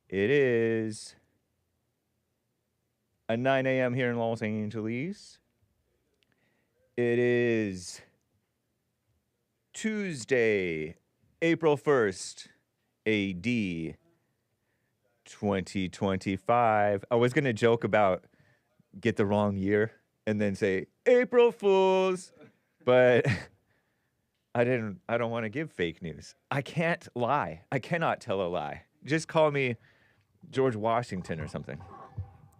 It is a 9 a.m. here in Los Angeles. It is Tuesday, April 1st, AD 2025. I was going to joke about get the wrong year and then say April Fools, but I don't want to give fake news. I can't lie. I cannot tell a lie. Just call me George Washington or something.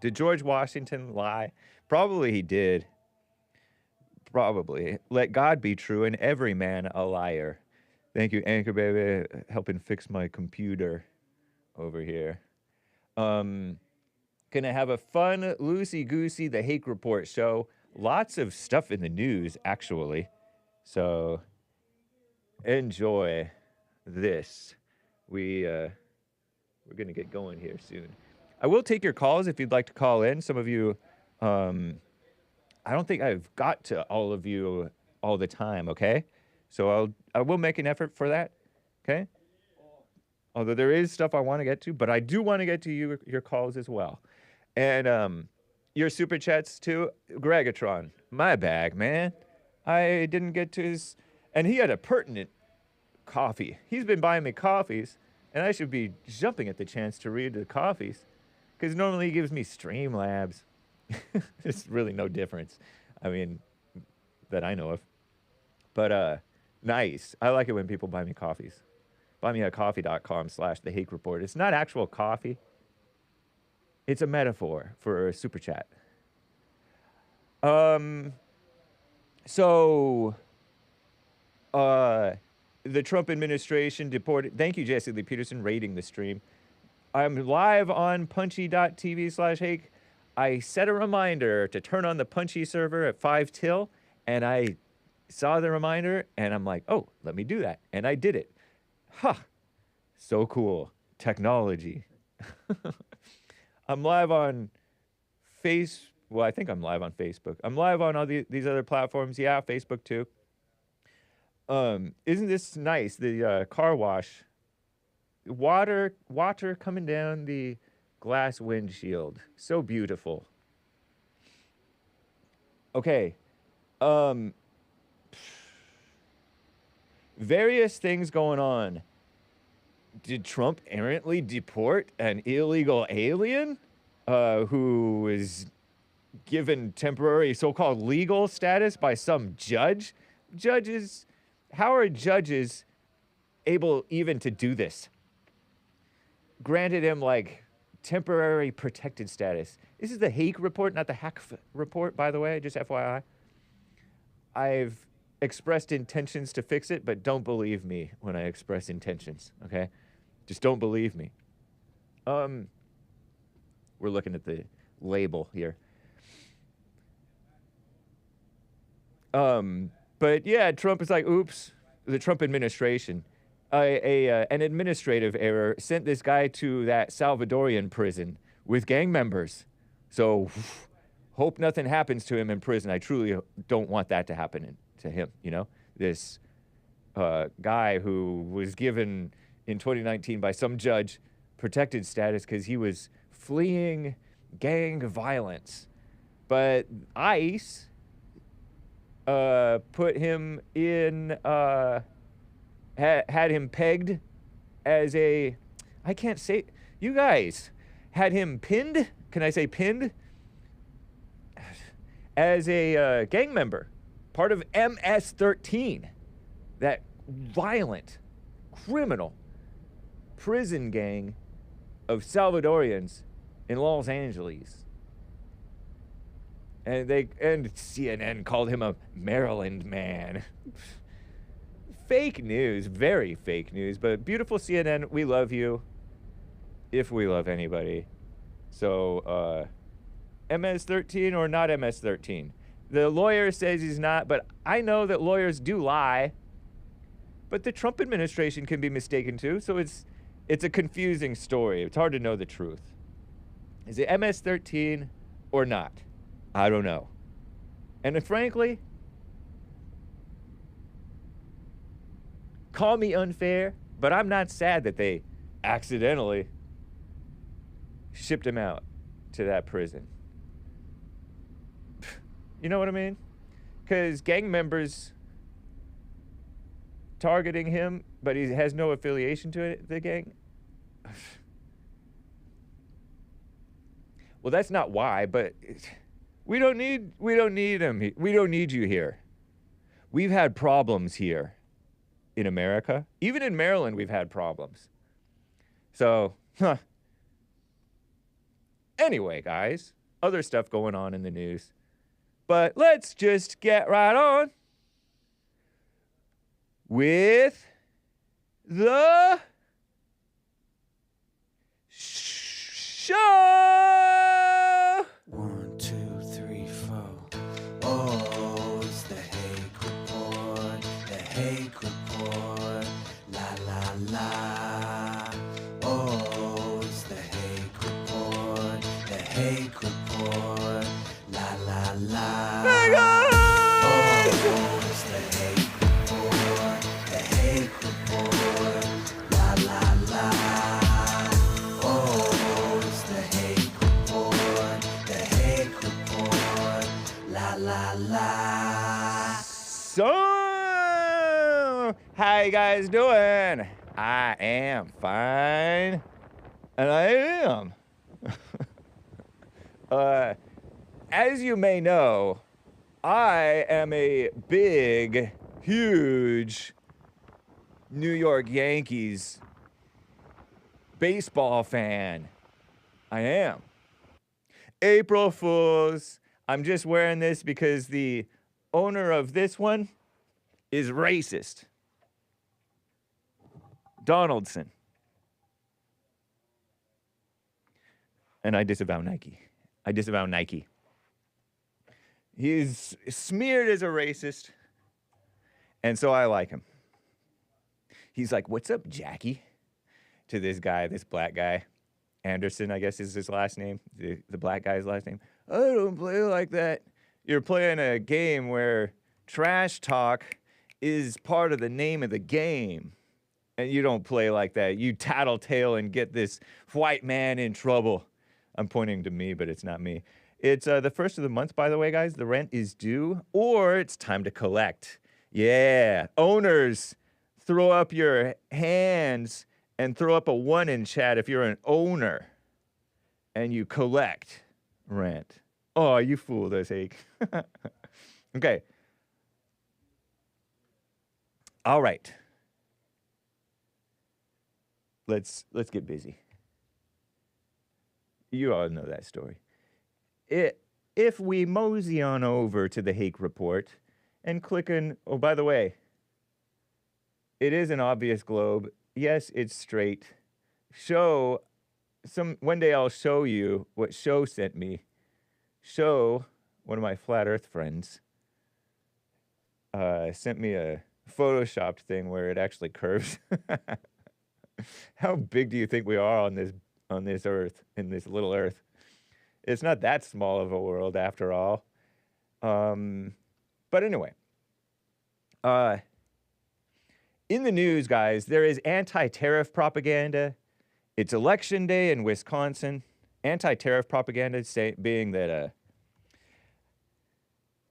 Did George Washington lie? Probably he did. Probably. Let God be true and every man a liar. Thank you, Anchor Baby, helping fix my computer over here. Gonna have a fun, loosey-goosey, the Hake Report show. Lots of stuff in the news, actually. So, enjoy this. We're gonna get going here soon. I will take your calls if you'd like to call in. Some of you, I don't think I've got to all of you all the time, okay? So I will make an effort for that, okay? Although there is stuff I want to get to, but I do want to get to your calls as well. And your super chats too. Gregatron, my bag, man. I didn't get to his, and he had a pertinent coffee. He's been buying me coffees, and I should be jumping at the chance to read the coffees, because normally he gives me Streamlabs. There's really no difference, I mean, that I know of. But nice. I like it when people buy me coffees. Buymeacoffee.com/The Hake Report. It's not actual coffee. It's a metaphor for a super chat. So, the Trump administration deported. Thank you, Jesse Lee Peterson, rating the stream. I'm live on punchy.tv/Hake. I set a reminder to turn on the Punchy server at 5 till, and I saw the reminder, and I'm like, oh, let me do that. And I did it. Huh. So cool. Technology. I'm live on well, I think I'm live on Facebook. I'm live on all these other platforms. Yeah, Facebook too. Isn't this nice? The car wash. Water coming down the glass windshield. So beautiful. Okay. Various things going on. Did Trump errantly deport an illegal alien who was given temporary so-called legal status by some judge? Judges, how are judges able even to do this? Granted him like temporary protected status. This is the Hake Report, not the Hack Report, by the way, just FYI. I've expressed intentions to fix it, but don't believe me when I express intentions, okay? Just don't believe me. We're looking at the label here. But yeah, Trump is like, oops, the Trump administration. An administrative error sent this guy to that Salvadorian prison with gang members. So hope nothing happens to him in prison. I truly don't want that to happen to him, you know? This guy who was given in 2019 by some judge protected status because he was fleeing gang violence. But ICE put him in, had him pegged as a, I can't say, you guys, had him pinned, can I say pinned? As a gang member, part of MS-13, that violent, criminal prison gang of Salvadorians in Los Angeles. And CNN called him a Maryland man. Fake news, very fake news, but beautiful CNN, we love you, if we love anybody. So, MS-13 or not MS-13? The lawyer says he's not, but I know that lawyers do lie. But the Trump administration can be mistaken too, so it's a confusing story. It's hard to know the truth. Is it MS-13 or not? I don't know. And frankly, call me unfair, but I'm not sad that they accidentally shipped him out to that prison. You know what I mean? Because gang members targeting him, but he has no affiliation to it, the gang. Well, that's not why, but we don't need him. We don't need you here. We've had problems here in America. Even in Maryland, we've had problems. So, anyway, guys, other stuff going on in the news. But let's just get right on with the show. 1, 2, 3, 4. Oh, it's the Hake Report. The Hake Report. La la la. Oh, it's the Hake Report. The Hake Report. La la la. Oh, it's the Hake Report. The Hake Report. La la la. Oh, it's the Hake Report. The Hake Report. La la la. So, how you guys doing? I am fine, and I am. As you may know, I am a big, huge New York Yankees baseball fan. I am. April Fools. I'm just wearing this because the owner of this one is racist. Donaldson. And I disavow Nike. He's smeared as a racist, and so I like him. He's like, "What's up, Jackie?" to this guy, this black guy. Anderson, I guess is his last name, the black guy's last name. "I don't play like that." You're playing a game where trash talk is part of the name of the game, and you don't play like that. You tattletale and get this white man in trouble. I'm pointing to me, but it's not me. It's the first of the month, by the way, guys. The rent is due, or it's time to collect. Yeah, owners, throw up your hands and throw up a 1 in chat if you're an owner and you collect rent. Oh, you fooled us, Hake. Okay. All right. Let's get busy. You all know that story. If we mosey on over to the Hake Report and click on, oh, by the way, it is an obvious globe. Yes, it's straight. One day I'll show you what Show sent me. Show, one of my flat earth friends, sent me a photoshopped thing where it actually curves. How big do you think we are on this earth, in this little earth? It's not that small of a world after all. But anyway, in the news, guys, there is anti-tariff propaganda. It's election day in Wisconsin. Anti-tariff propaganda being that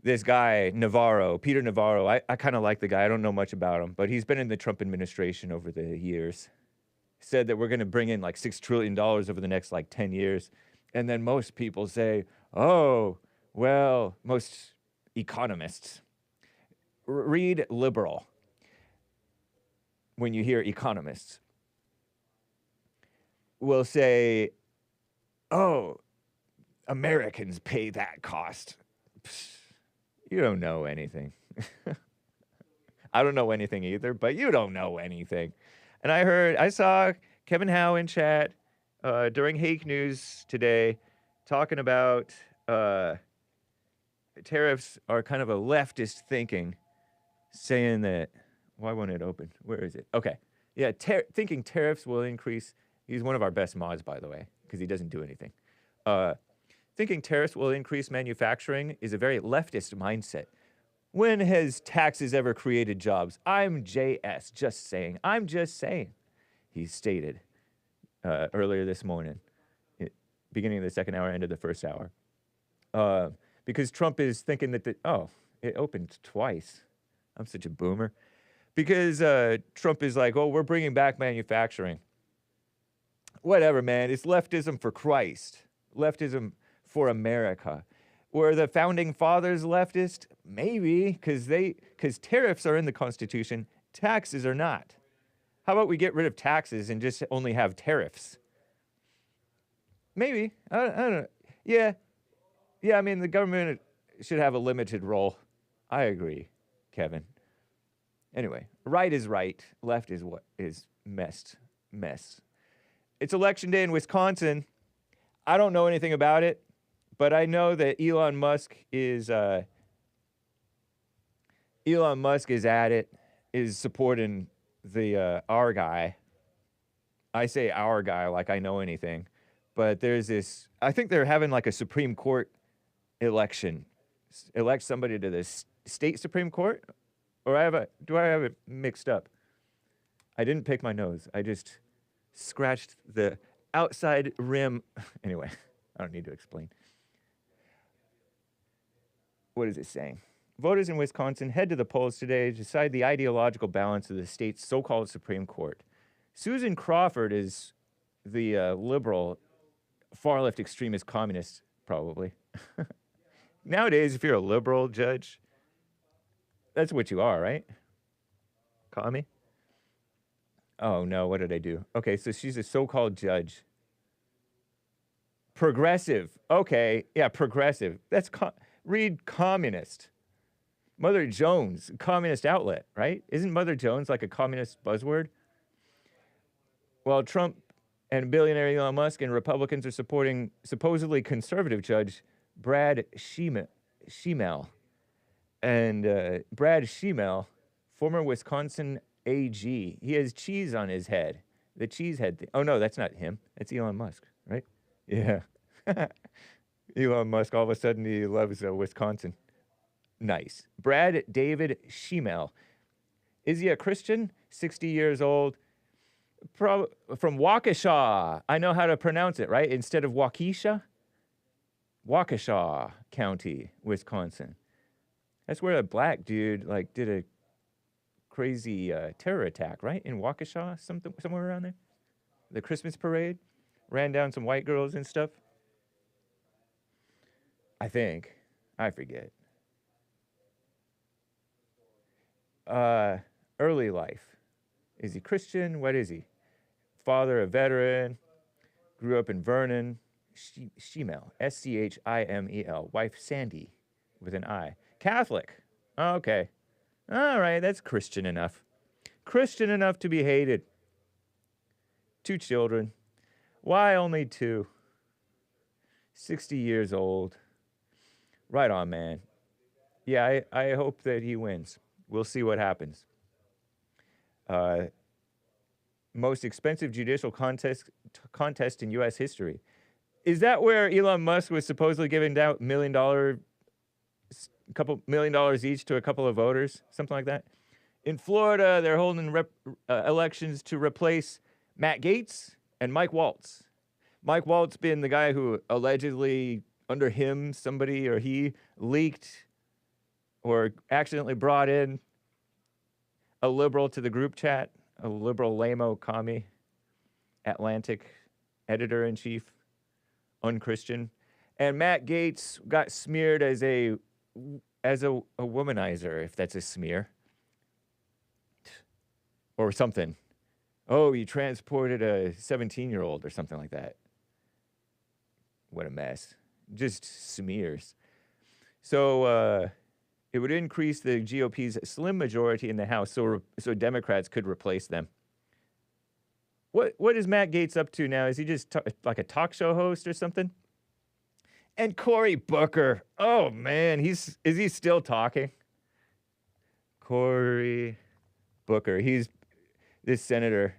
this guy, Peter Navarro, I kind of like the guy. I don't know much about him, but he's been in the Trump administration over the years. Said that we're going to bring in like $6 trillion over the next like 10 years. And then most people say, oh, well, most economists read liberal when you hear economists will say, oh, Americans pay that cost. Psst, you don't know anything. I don't know anything either, but you don't know anything. And I saw Kevin Howe in chat during Hake News today talking about tariffs are kind of a leftist thinking, saying that, why won't it open? Where is it? Okay. Yeah, thinking tariffs will increase. He's one of our best mods, by the way, because he doesn't do anything. Thinking tariffs will increase manufacturing is a very leftist mindset. When has taxes ever created jobs? I'm JS, just saying. I'm just saying, he stated earlier this morning. beginning of the second hour, end of the first hour. Because Trump is thinking that it opened twice. I'm such a boomer. Because Trump is like, oh, we're bringing back manufacturing. Whatever, man. It's leftism for Christ. Leftism for America. Were the founding fathers leftist? Maybe, because tariffs are in the Constitution, taxes are not. How about we get rid of taxes and just only have tariffs? Maybe. I don't know. Yeah. Yeah, I mean, the government should have a limited role. I agree, Kevin. Anyway, right is right. Left is what is mess. It's election day in Wisconsin. I don't know anything about it, but I know that Elon Musk is at it, is supporting the our guy. I say our guy like I know anything, but there's this. I think they're having like a Supreme Court election. Elect somebody to the state Supreme Court, or do I have it mixed up? I didn't pick my nose. I just scratched the outside rim. Anyway, I don't need to explain. What is it saying? Voters in Wisconsin head to the polls today to decide the ideological balance of the state's so-called Supreme Court. Susan Crawford is the liberal, far-left extremist communist, probably. Nowadays, if you're a liberal judge, that's what you are, right? Commie? Oh, no, what did I do? Okay, so she's a so-called judge. Progressive. Okay, yeah, progressive. Read communist. Mother Jones, communist outlet, right? Isn't Mother Jones like a communist buzzword? Well, Trump and billionaire Elon Musk and Republicans are supporting supposedly conservative judge Brad Schemel. And Brad Schemel, former Wisconsin AG, he has cheese on his head. The cheese head thing. Oh, no, that's not him. That's Elon Musk, right? Yeah. Elon Musk, all of a sudden, he loves Wisconsin. Nice. Brad David Schemel. Is he a Christian? 60 years old. From Waukesha. I know how to pronounce it, right? Instead of Waukesha? Waukesha County, Wisconsin. That's where a black dude did a crazy terror attack, right? In Waukesha, somewhere around there. The Christmas parade ran down some white girls and stuff. I think. I forget. Early life. Is he Christian? What is he? Father, a veteran. Grew up in Vernon. Schemel. Schimel. Wife, Sandy, with an I. Catholic. Okay. All right, that's Christian enough. Christian enough to be hated. 2 children. Why only 2? 60 years old. Right on, man. Yeah, I hope that he wins. We'll see what happens. Most expensive judicial contest in U.S. history. Is that where Elon Musk was supposedly giving out couple $1 million each to a couple of voters? Something like that? In Florida, they're holding elections to replace Matt Gaetz and Mike Waltz. Mike Waltz being the guy who allegedly, under him, somebody or he leaked or accidentally brought in a liberal to the group chat, a liberal lame-o commie, Atlantic editor-in-chief, unchristian. And Matt Gaetz got smeared as a womanizer, if that's a smear. Or something. Oh, you transported a 17-year-old or something like that. What a mess. Just smears. So it would increase the GOP's slim majority in the House so Democrats could replace them. What is Matt Gaetz up to now? Is he just like a talk show host or something? And Cory Booker. Oh, man. Is he still talking? Cory Booker. He's this senator.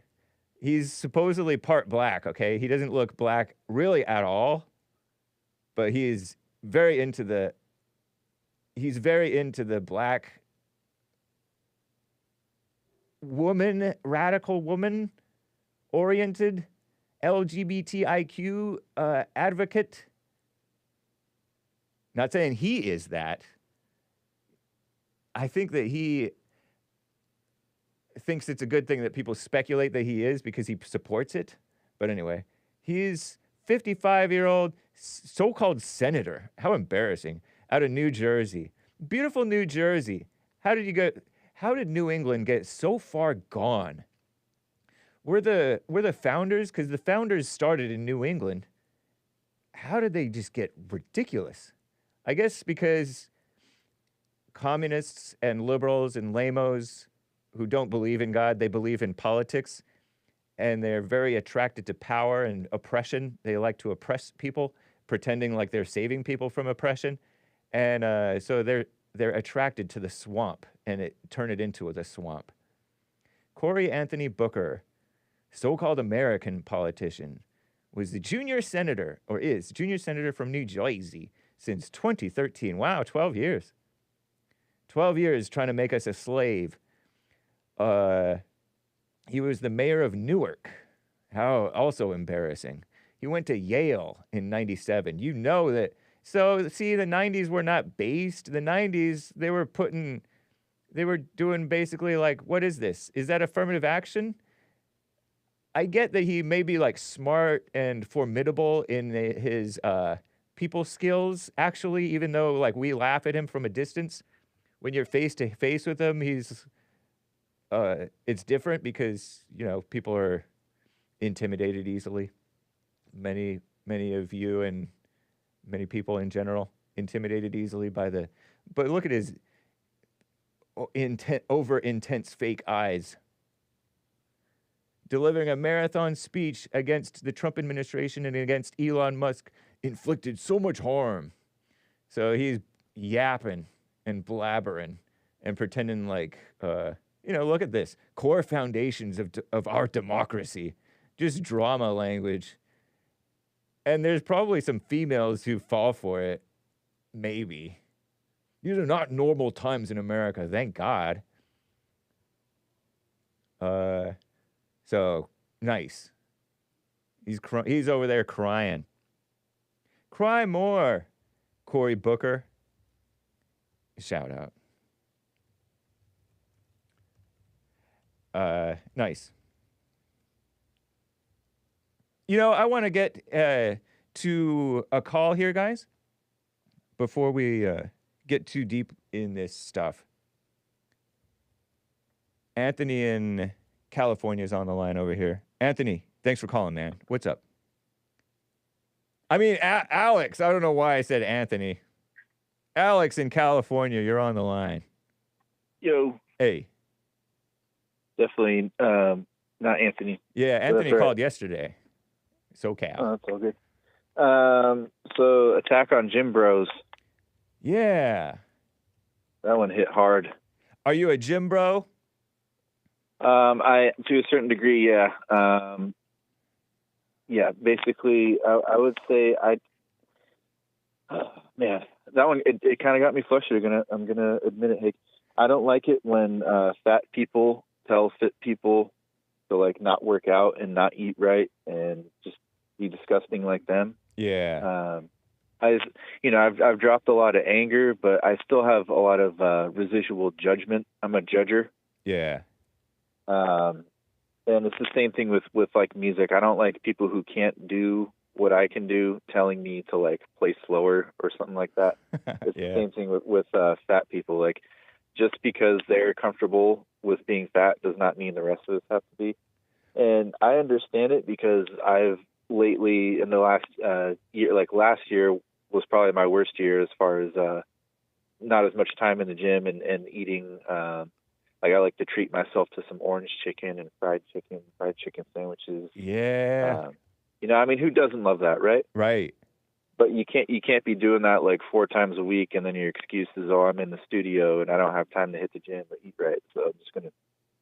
He's supposedly part black, okay? He doesn't look black really at all, but he's very into the black woman, radical woman oriented LGBTIQ advocate. Not saying he is that. I think that he thinks it's a good thing that people speculate that he is because he supports it. But anyway, he's 55-year-old so-called senator. How embarrassing. Out of New Jersey. Beautiful New Jersey. How did New England get so far gone? We're the founders, because the founders started in New England. How did they just get ridiculous? I guess because communists and liberals and lamos who don't believe in God, they believe in politics, and they're very attracted to power and oppression. They like to oppress people, pretending like they're saving people from oppression, and so they're attracted to the swamp, and turn it into the swamp. Cory Booker, so-called American politician, was the junior senator, or is junior senator from New Jersey since 2013. Wow, 12 years. 12 years trying to make us a slave. He was the mayor of Newark. How also embarrassing. He went to Yale in 97. You know that. So, see, the 90s were not based. The 90s, they were doing basically like, what is this? Is that affirmative action? I get that he may be like smart and formidable in his people skills, actually, even though like we laugh at him from a distance. When you're face to face with him, it's different because, people are intimidated easily. Many of you and many people in general intimidated easily but look at his over intense fake eyes. Delivering a marathon speech against the Trump administration and against Elon Musk inflicted so much harm. So he's yapping and blabbering and pretending like, look at this. Core foundations of our democracy. Just drama language. And there's probably some females who fall for it. Maybe. These are not normal times in America, thank God. So, nice. He's over there crying. Cry more, Cory Booker. Shout out. Nice. I want to get to a call here, guys, before we get too deep in this stuff. Anthony in California is on the line over here. Anthony, thanks for calling, man. What's up? I mean, Alex. I don't know why I said Anthony. Alex in California, you're on the line. Yo. Hey. Definitely not Anthony. Yeah, Anthony called yesterday. SoCal. Oh, that's all good. So Attack on Gym Bros. Yeah. That one hit hard. Are you a gym bro? I to a certain degree, yeah. Yeah, basically, I would say man, that one it kind of got me flustered. I'm gonna admit it, Hake. I don't like it when fat people tell fit people to like not work out and not eat right and just be disgusting like them. Yeah. I've dropped a lot of anger, but I still have a lot of residual judgment. I'm a judger. Yeah. And it's the same thing with like music. I don't like people who can't do what I can do telling me to like play slower or something like that. It's Yeah. the same thing with fat people. Like just because they're comfortable with being fat does not mean the rest of us have to be. And I understand it because I've lately in the last year, like last year was probably my worst year as far as not as much time in the gym and eating. Like I like to treat myself to some orange chicken and fried chicken sandwiches. Yeah. I mean, who doesn't love that, right? Right. But you can't be doing that like 4 times a week, and then your excuse is, oh, I'm in the studio and I don't have time to hit the gym or eat right, so I'm just gonna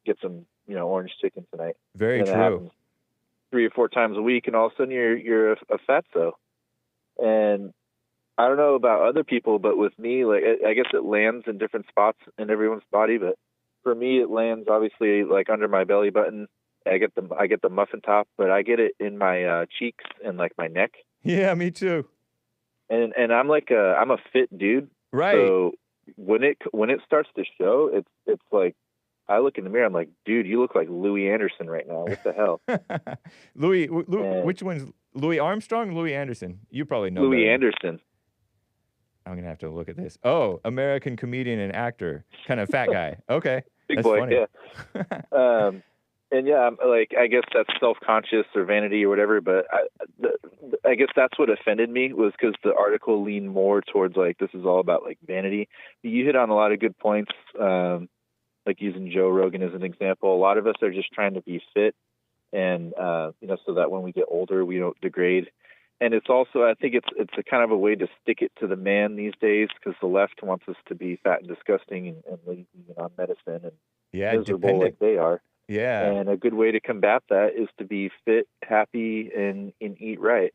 get some, orange chicken tonight. Very and true. 3 or 4 times a week, and all of a sudden you're a fatso. And I don't know about other people, but with me, like I guess it lands in different spots in everyone's body. But for me, it lands obviously like under my belly button, I get the muffin top, but I get it in my cheeks and like my neck. Yeah, me too. And I'm I'm a fit dude. Right. So when it starts to show, it's like I look in the mirror, I'm like, dude, you look like Louis Anderson right now. What the hell? Louis, which one's Louis Armstrong or Louis Anderson? You probably know Louis better. Anderson. I'm going to have to look at this. Oh, American comedian and actor. Kind of fat guy. Okay. Big That's boy, funny. yeah. And yeah, I'm like, I guess that's self-conscious or vanity or whatever, but I guess that's what offended me was because the article leaned more towards like, this is all about like vanity. You hit on a lot of good points, like using Joe Rogan as an example. A lot of us are just trying to be fit and, so that when we get older, we don't degrade. And it's also, I think it's a kind of a way to stick it to the man these days because the left wants us to be fat and disgusting and lazy and on medicine and miserable dependent. like they are. Yeah. And a good way to combat that is to be fit, happy, and eat right.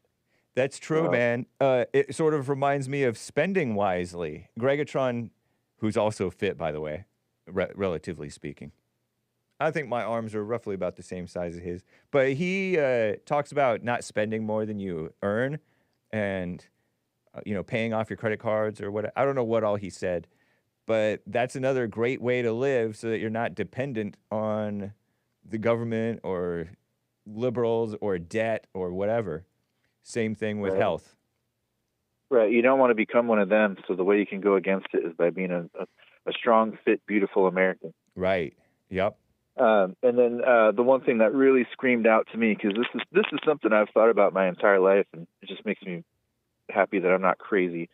That's true, man. It sort of reminds me of spending wisely. Gregatron, who's also fit, by the way, relatively speaking. I think my arms are roughly about the same size as his. But he talks about not spending more than you earn and, paying off your credit cards or what. I don't know what all he said. But that's another great way to live so that you're not dependent on the government or liberals or debt or whatever. Same thing with health. Right. You don't want to become one of them. So the way you can go against it is by being a strong, fit, beautiful American. Right. Yep. And then the one thing that really screamed out to me, because this is something I've thought about my entire life, and it just makes me happy that I'm not crazy.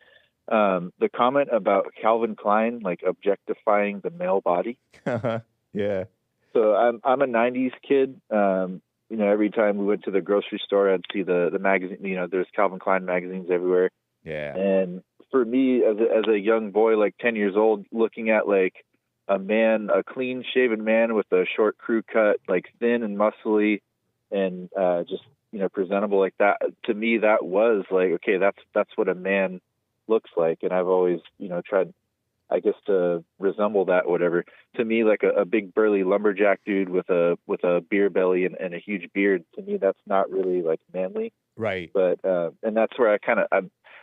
The comment about Calvin Klein, like objectifying the male body. Yeah. So I'm a '90s kid. Every time we went to the grocery store, I'd see the magazine. There's Calvin Klein magazines everywhere. Yeah. And for me, as a young boy, like 10 years old, looking at like a clean shaven man with a short crew cut, like thin and muscly, and just presentable like that. To me, that was like, okay, that's what a man looks like. And I've always tried, I guess, to resemble that or whatever. To me, like a big burly lumberjack dude with a beer belly and a huge beard, to me that's not really like manly. Right. But and that's where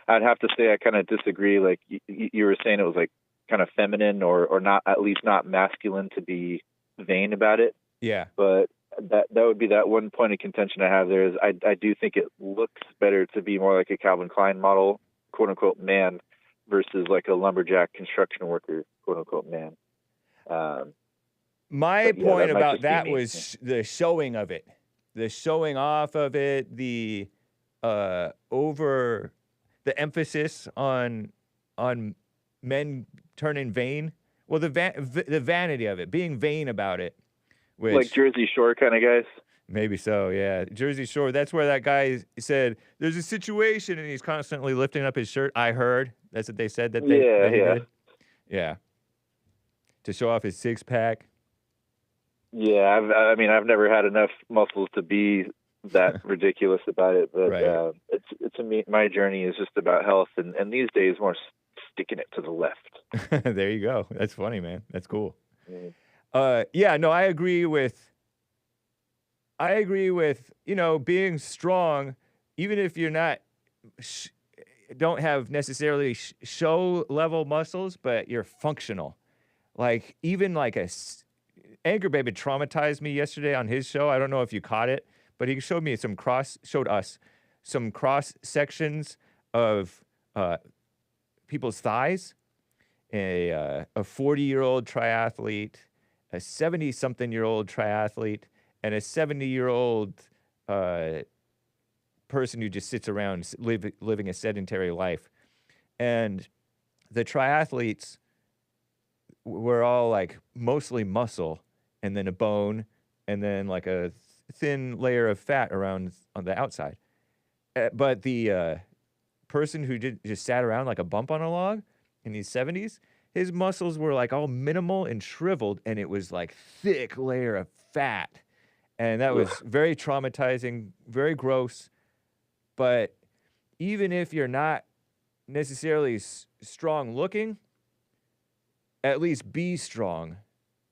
I'd have to say I kind of disagree. Like you were saying, it was like kind of feminine or not, at least not masculine, to be vain about it. Yeah. But that would be that one point of contention I have there is I do think it looks better to be more like a Calvin Klein model, quote unquote, man, versus like a lumberjack construction worker, quote unquote, man. My point about that was the showing of it, the showing off of it, the emphasis on men turning vain. Well, the vanity of it, being vain about it. Like Jersey Shore kind of guys? Maybe so, yeah. Jersey Shore, that's where that guy said, there's a situation, and he's constantly lifting up his shirt. I heard. That's what they said that he did. Yeah. To show off his six-pack. Yeah, I've never had enough muscles to be that ridiculous about it, but right. My journey is just about health, and these days more sticking it to the left. There you go. That's funny, man. That's cool. Mm. I agree with, being strong, even if you're not, don't have necessarily show level muscles, but you're functional. Like, even like Anchor Baby traumatized me yesterday on his show. I don't know if you caught it, but he showed us some cross sections of people's thighs. A 40-year-old triathlete, a 70-something-year-old triathlete, and a 70-year-old person who just sits around living a sedentary life. And the triathletes were all like mostly muscle and then a bone and then like a thin layer of fat around on the outside. But the person who just sat around like a bump on a log in his 70s, his muscles were like all minimal and shriveled, and it was like thick layer of fat. And that was very traumatizing, very gross. But even if you're not necessarily strong looking, at least be strong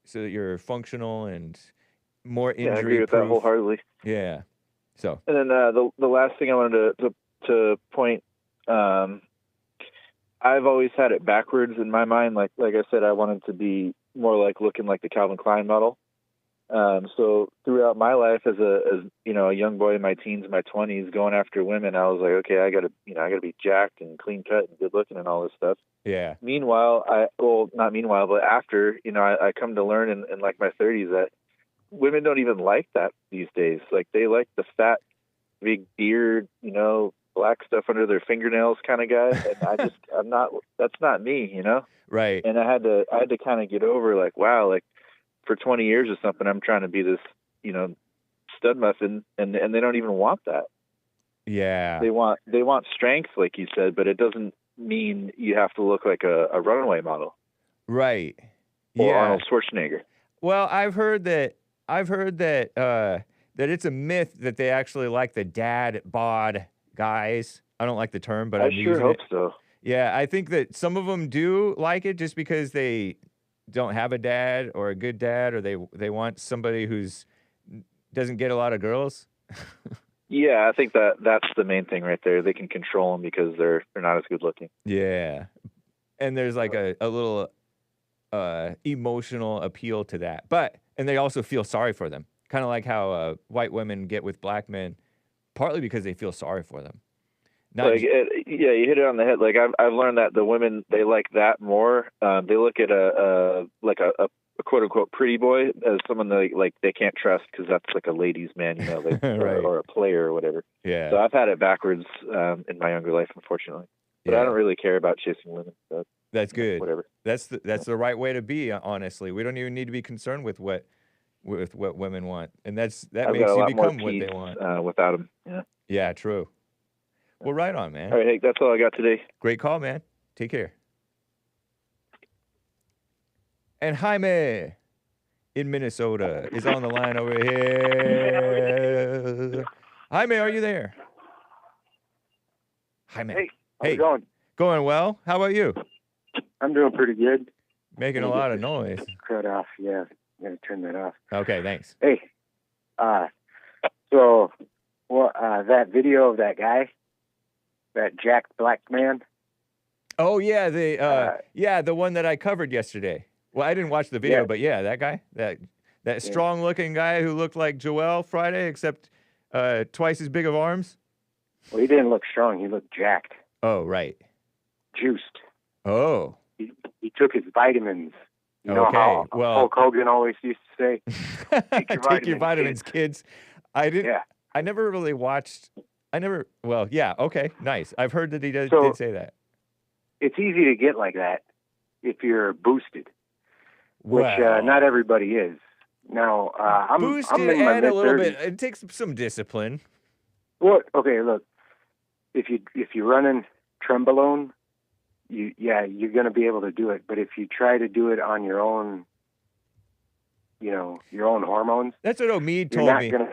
so that you're functional and more Yeah, I injury agree with that proof. wholeheartedly. Yeah. So. And then the last thing I wanted to point, I've always had it backwards in my mind. Like I said, I wanted to be more like looking like the Calvin Klein model. So throughout my life as a young boy in my teens and my 20s going after women, I was like, okay, I gotta be jacked and clean cut and good looking and all this stuff. Yeah. Meanwhile, not meanwhile, but after, I come to learn in like my 30s that women don't even like that these days. Like they like the fat, big beard, black stuff under their fingernails kind of guy. And that's not me, Right. And I had to kind of get over like, wow, like for 20 years or something, I'm trying to be this, stud muffin, and they don't even want that. Yeah. They want strength, like you said, but it doesn't mean you have to look like a runaway model. Right. Or Yeah. Arnold Schwarzenegger. Well, I've heard that that it's a myth that they actually like the dad bod guys. I don't like the term, but I I'm sure using hope it. so. Yeah, I think that some of them do like it just because they don't have a dad or a good dad, or they want somebody who's doesn't get a lot of girls. Yeah, I think that's the main thing right there. They can control them because they're not as good looking. Yeah, and there's like a little emotional appeal to that, and they also feel sorry for them, kind of like how white women get with black men, partly because they feel sorry for them. Yeah, you hit it on the head. Like I've learned that the women, they like that more. They look at a quote unquote pretty boy as someone they can't trust because that's like a ladies' man, Right. or a player or whatever. Yeah. So I've had it backwards in my younger life, unfortunately. But I don't really care about chasing women. So that's good. Whatever. That's the right way to be. Honestly, we don't even need to be concerned with what women want, and that I've makes got a you lot more become what they peace, want. without them. Yeah. Yeah, true. Well, right on, man. All right, Hake, that's all I got today. Great call, man. Take care. And Jaime in Minnesota is on the line over here. Jaime, are you there? Jaime. Hey, how's it going? Going well. How about you? I'm doing pretty good. Making a lot of noise. Cut off, yeah. I'm gonna turn that off. Okay, thanks. Hey, that video of that guy, that Jack Black man. Oh yeah, the one that I covered yesterday. Well, I didn't watch the video, but yeah, that guy, that strong-looking guy who looked like Joel Friday, except twice as big of arms. Well, he didn't look strong. He looked jacked. Oh, right. Juiced. Oh. He took his vitamins. You know Okay, how well, Hulk Hogan always used to say, take your vitamins, kids. I didn't. Yeah. I never really watched. Well, yeah. Okay, nice. I've heard that he did say that. It's easy to get like that if you're boosted, which Well, not everybody is. Now, I'm boosted in my and a little mid-30s. bit. It takes some discipline. Well, okay, look. If you're running Trembolone, you're going to be able to do it. But if you try to do it on your own, your own hormones, That's what Omid you're told not me. going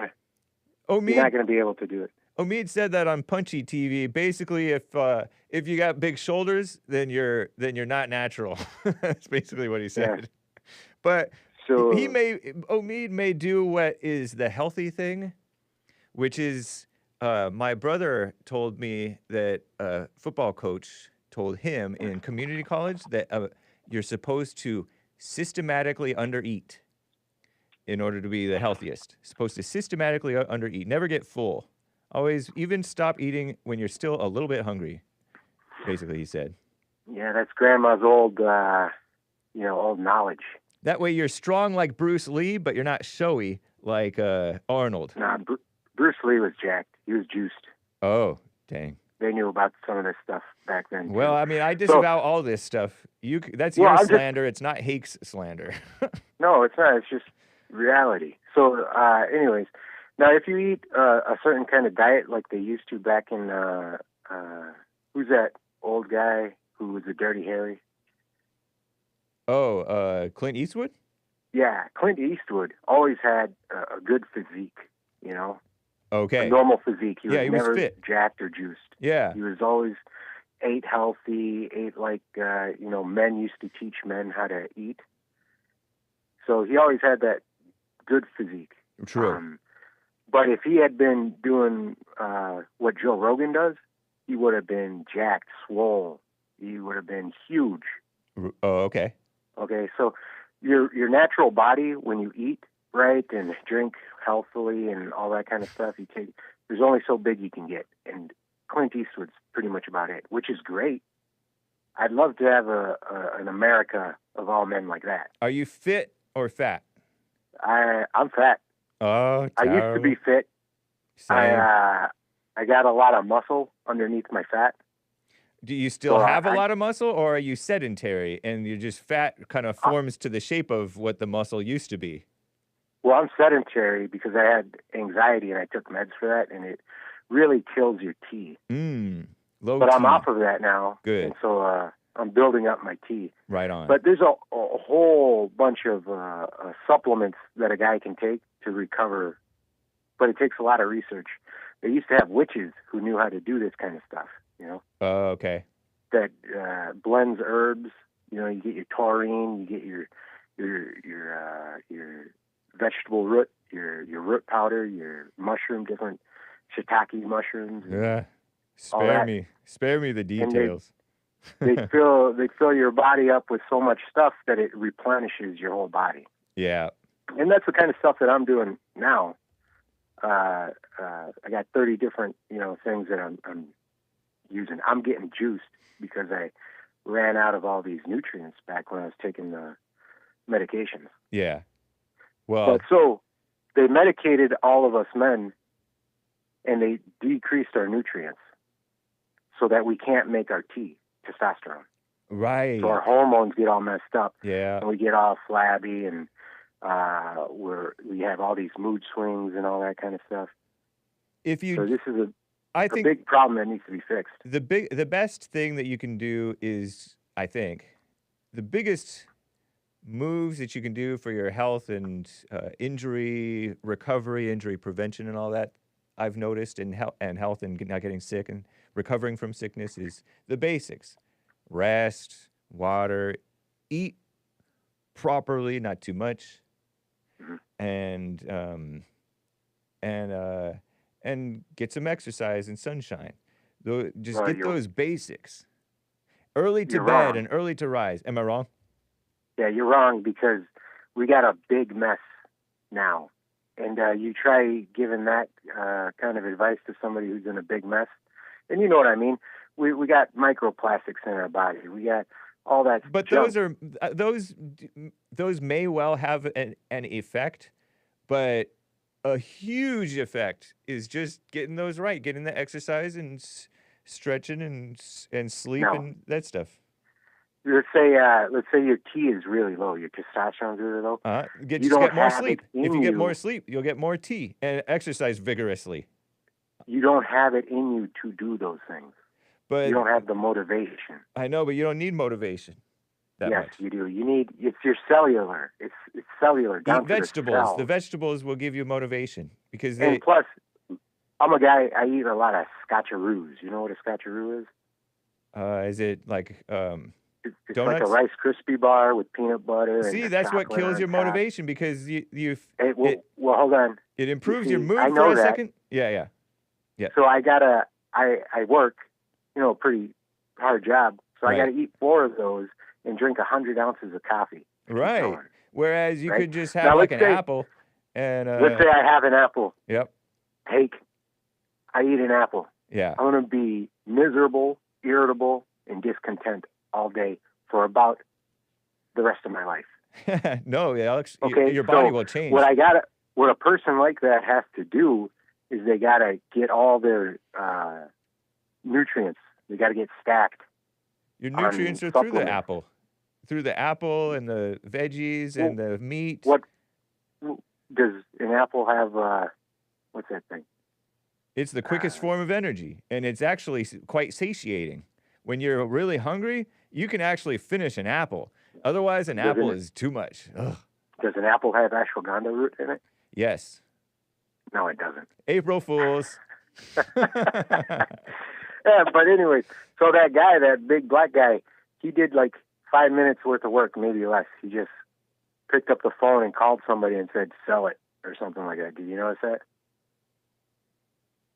to be able to do it. Omid said that on Punchy TV. Basically, if you got big shoulders, then you're not natural. That's basically what he said. Yeah. But So Omid may do what is the healthy thing, which is my brother told me that a football coach told him in community college that you're supposed to systematically undereat in order to be the healthiest. Supposed to systematically undereat, never get full. Always even stop eating when you're still a little bit hungry, basically, he said. yeah, that's grandma's old knowledge. That way you're strong like Bruce Lee, but you're not showy like Arnold. Nah, Bruce Lee was jacked. He was juiced. Oh, dang. They knew about some of this stuff back then. Too. Well, I mean, I disavow all this stuff. That's your slander. It's not Hake's slander. No, it's not. It's just reality. So, anyways, now if you eat a certain kind of diet like they used to back in, who's that old guy who was a Dirty Harry? Oh, Clint Eastwood? Yeah, Clint Eastwood always had a good physique, Okay. a normal physique. He Yeah, he was never fit. jacked or juiced. Yeah. He was always ate healthy, ate like, men used to teach men how to eat. So he always had that good physique. True. But if he had been doing what Joe Rogan does, he would have been jacked, swole. He would have been huge. Oh, okay. Okay, so your natural body, when you eat right and drink healthily and all that kind of stuff, there's only so big you can get. And Clint Eastwood's pretty much about it, which is great. I'd love to have an America of all men like that. Are you fit or fat? I'm fat. Oh, I used to be fit. Same. I got a lot of muscle underneath my fat. Do you still So have a lot of muscle, or are you sedentary and you're just fat kind of forms to the shape of what the muscle used to be? Well, I'm sedentary because I had anxiety and I took meds for that, and it really kills your T. Low But T. I'm off of that now. Good. And so I'm building up my T. Right on. But there's a whole bunch of supplements that a guy can take to recover, but it takes a lot of research. They used to have witches who knew how to do this kind of stuff, you know? Oh, okay. That blends herbs. You know, you get your taurine, you get your vegetable root, your root powder, your mushroom, different shiitake mushrooms. Yeah. all that. Spare me the details. They fill your body up with so much stuff that it replenishes your whole body. Yeah. And that's the kind of stuff that I'm doing now. I got 30 different, things that I'm using. I'm getting juiced because I ran out of all these nutrients back when I was taking the medications. Yeah. Well, But so they medicated all of us men and they decreased our nutrients so that we can't make our T, testosterone. right. So our hormones get all messed up Yeah. and we get all flabby and we have all these mood swings and all that kind of stuff. If you, So this is I a think big problem that needs to be fixed. the best thing that you can do is, I think, the biggest moves that you can do for your health and injury recovery, injury prevention, and all that, I've noticed in health and not getting sick and recovering from sickness is the basics: rest, water, eat properly, not too much, and get some exercise and sunshine. Just Well, get you're- those basics. Early to You're bed wrong. and early to rise. Am I wrong? Yeah, you're wrong because we got a big mess now. And you try giving that kind of advice to somebody who's in a big mess. And you know what I mean. We got microplastics in our body. We got all that But junk. those may well have an effect, but a huge effect is just getting those right, getting the exercise and stretching and sleep No. and that stuff. Let's say your T is really low, your testosterone's really low. You Just don't get more have sleep. it If in you get you. more sleep, you'll get more T and exercise vigorously. You don't have it in you to do those things. But You don't have the motivation. I know, but you don't need motivation that Yes, much. you do. It's your cellular. It's cellular down Eat to vegetables. the cell. The vegetables will give you motivation because they. And plus, I'm a guy. I eat a lot of scotcheroos. You know what a scotcheroo is? Is it like It's like a donuts? Rice Krispie bar with peanut butter. See, and that's what chocolate kills on your top. motivation because you Well, hold on. it improves see, your mood I for know a that. second. Yeah. So I work, a pretty hard job. So Right. I got to eat 4 of those and drink 100 ounces of coffee. to keep Right. going. Whereas you Right. could just Now, have like let's an say- apple and Let's say I have an apple. Yep. Hake. I eat an apple. Yeah. I'm going to be miserable, irritable, and discontent all day for about the rest of my life. No, Alex, Okay, your body so will change. What a person like that has to do is they got to get all their nutrients. They got to get stacked. Your on nutrients are through the supplements. apple. Through the apple and the veggies and the meat. What does an apple have? What's that thing? It's the quickest form of energy, and it's actually quite satiating. When you're really hungry, you can actually finish an apple. Otherwise, an Doesn't apple it? is too much. Ugh. Does an apple have ashwagandha root in it? Yes. No, it doesn't. April Fools. Yeah, but anyway, so that guy, that big black guy, he did like 5 minutes worth of work, maybe less. He just picked up the phone and called somebody and said, "Sell it." or something like that. Did you notice that?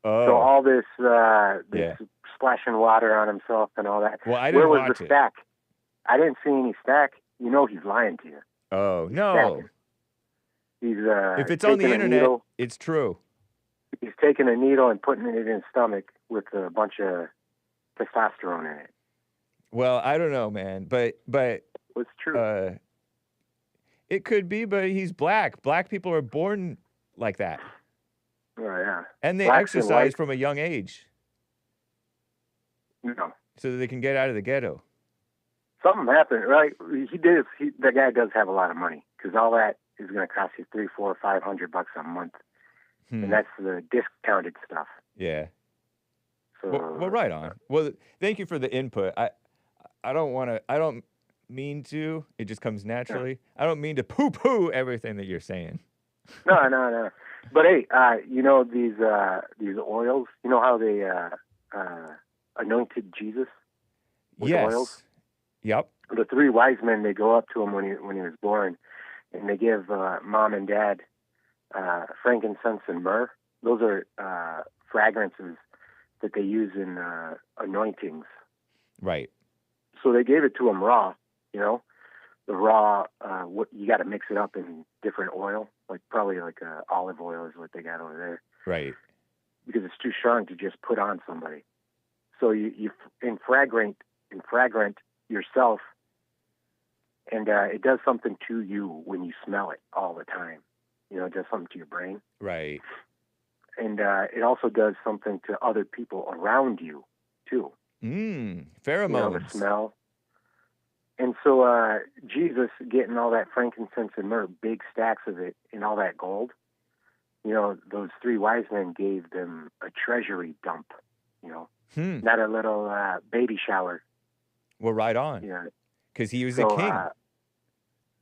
Oh. So all this Yeah. splashing water on himself and all that. Well, I didn't Where was watch the it. stack? I didn't see any stack. You know he's lying to you. Oh, no. Stacking. He's If it's on the taking a internet, needle. it's true. He's taking a needle and putting it in his stomach with a bunch of testosterone in it. Well, I don't know, man, but It's true. it could be, but he's black. Black people are born like that, Oh, yeah. and they Blacks and exercise whites. from a young age No. so that they can get out of the ghetto. Something happened, right? The guy does have a lot of money because all that is going to cost you $300, $400, $500 a month, and that's the discounted stuff. Yeah. So, Well, right on. Well, thank you for the input. I don't mean to. It just comes naturally. I don't mean to poo-poo everything that you're saying. No. But hey, you know these oils. You know how they anointed Jesus with Yes. oils? Yep. The three wise men, they go up to him when he was born, and they give mom and dad frankincense and myrrh. Those are fragrances that they use in anointings. Right. So they gave it to him raw. You know, the raw. What you got to mix it up in different oil, probably olive oil is what they got over there, Right. because it's too strong to just put on somebody. So you in fragrant yourself, and it does something to you when you smell it all the time. You know, it does something to your brain. Right. And it also does something to other people around you, too. Pheromones. You know, the smell. And so Jesus getting all that frankincense and myrrh, big stacks of it, and all that gold, you know, those three wise men gave them a treasury dump, you know, not a little baby shower. Well, right on. Yeah. Because he was a king.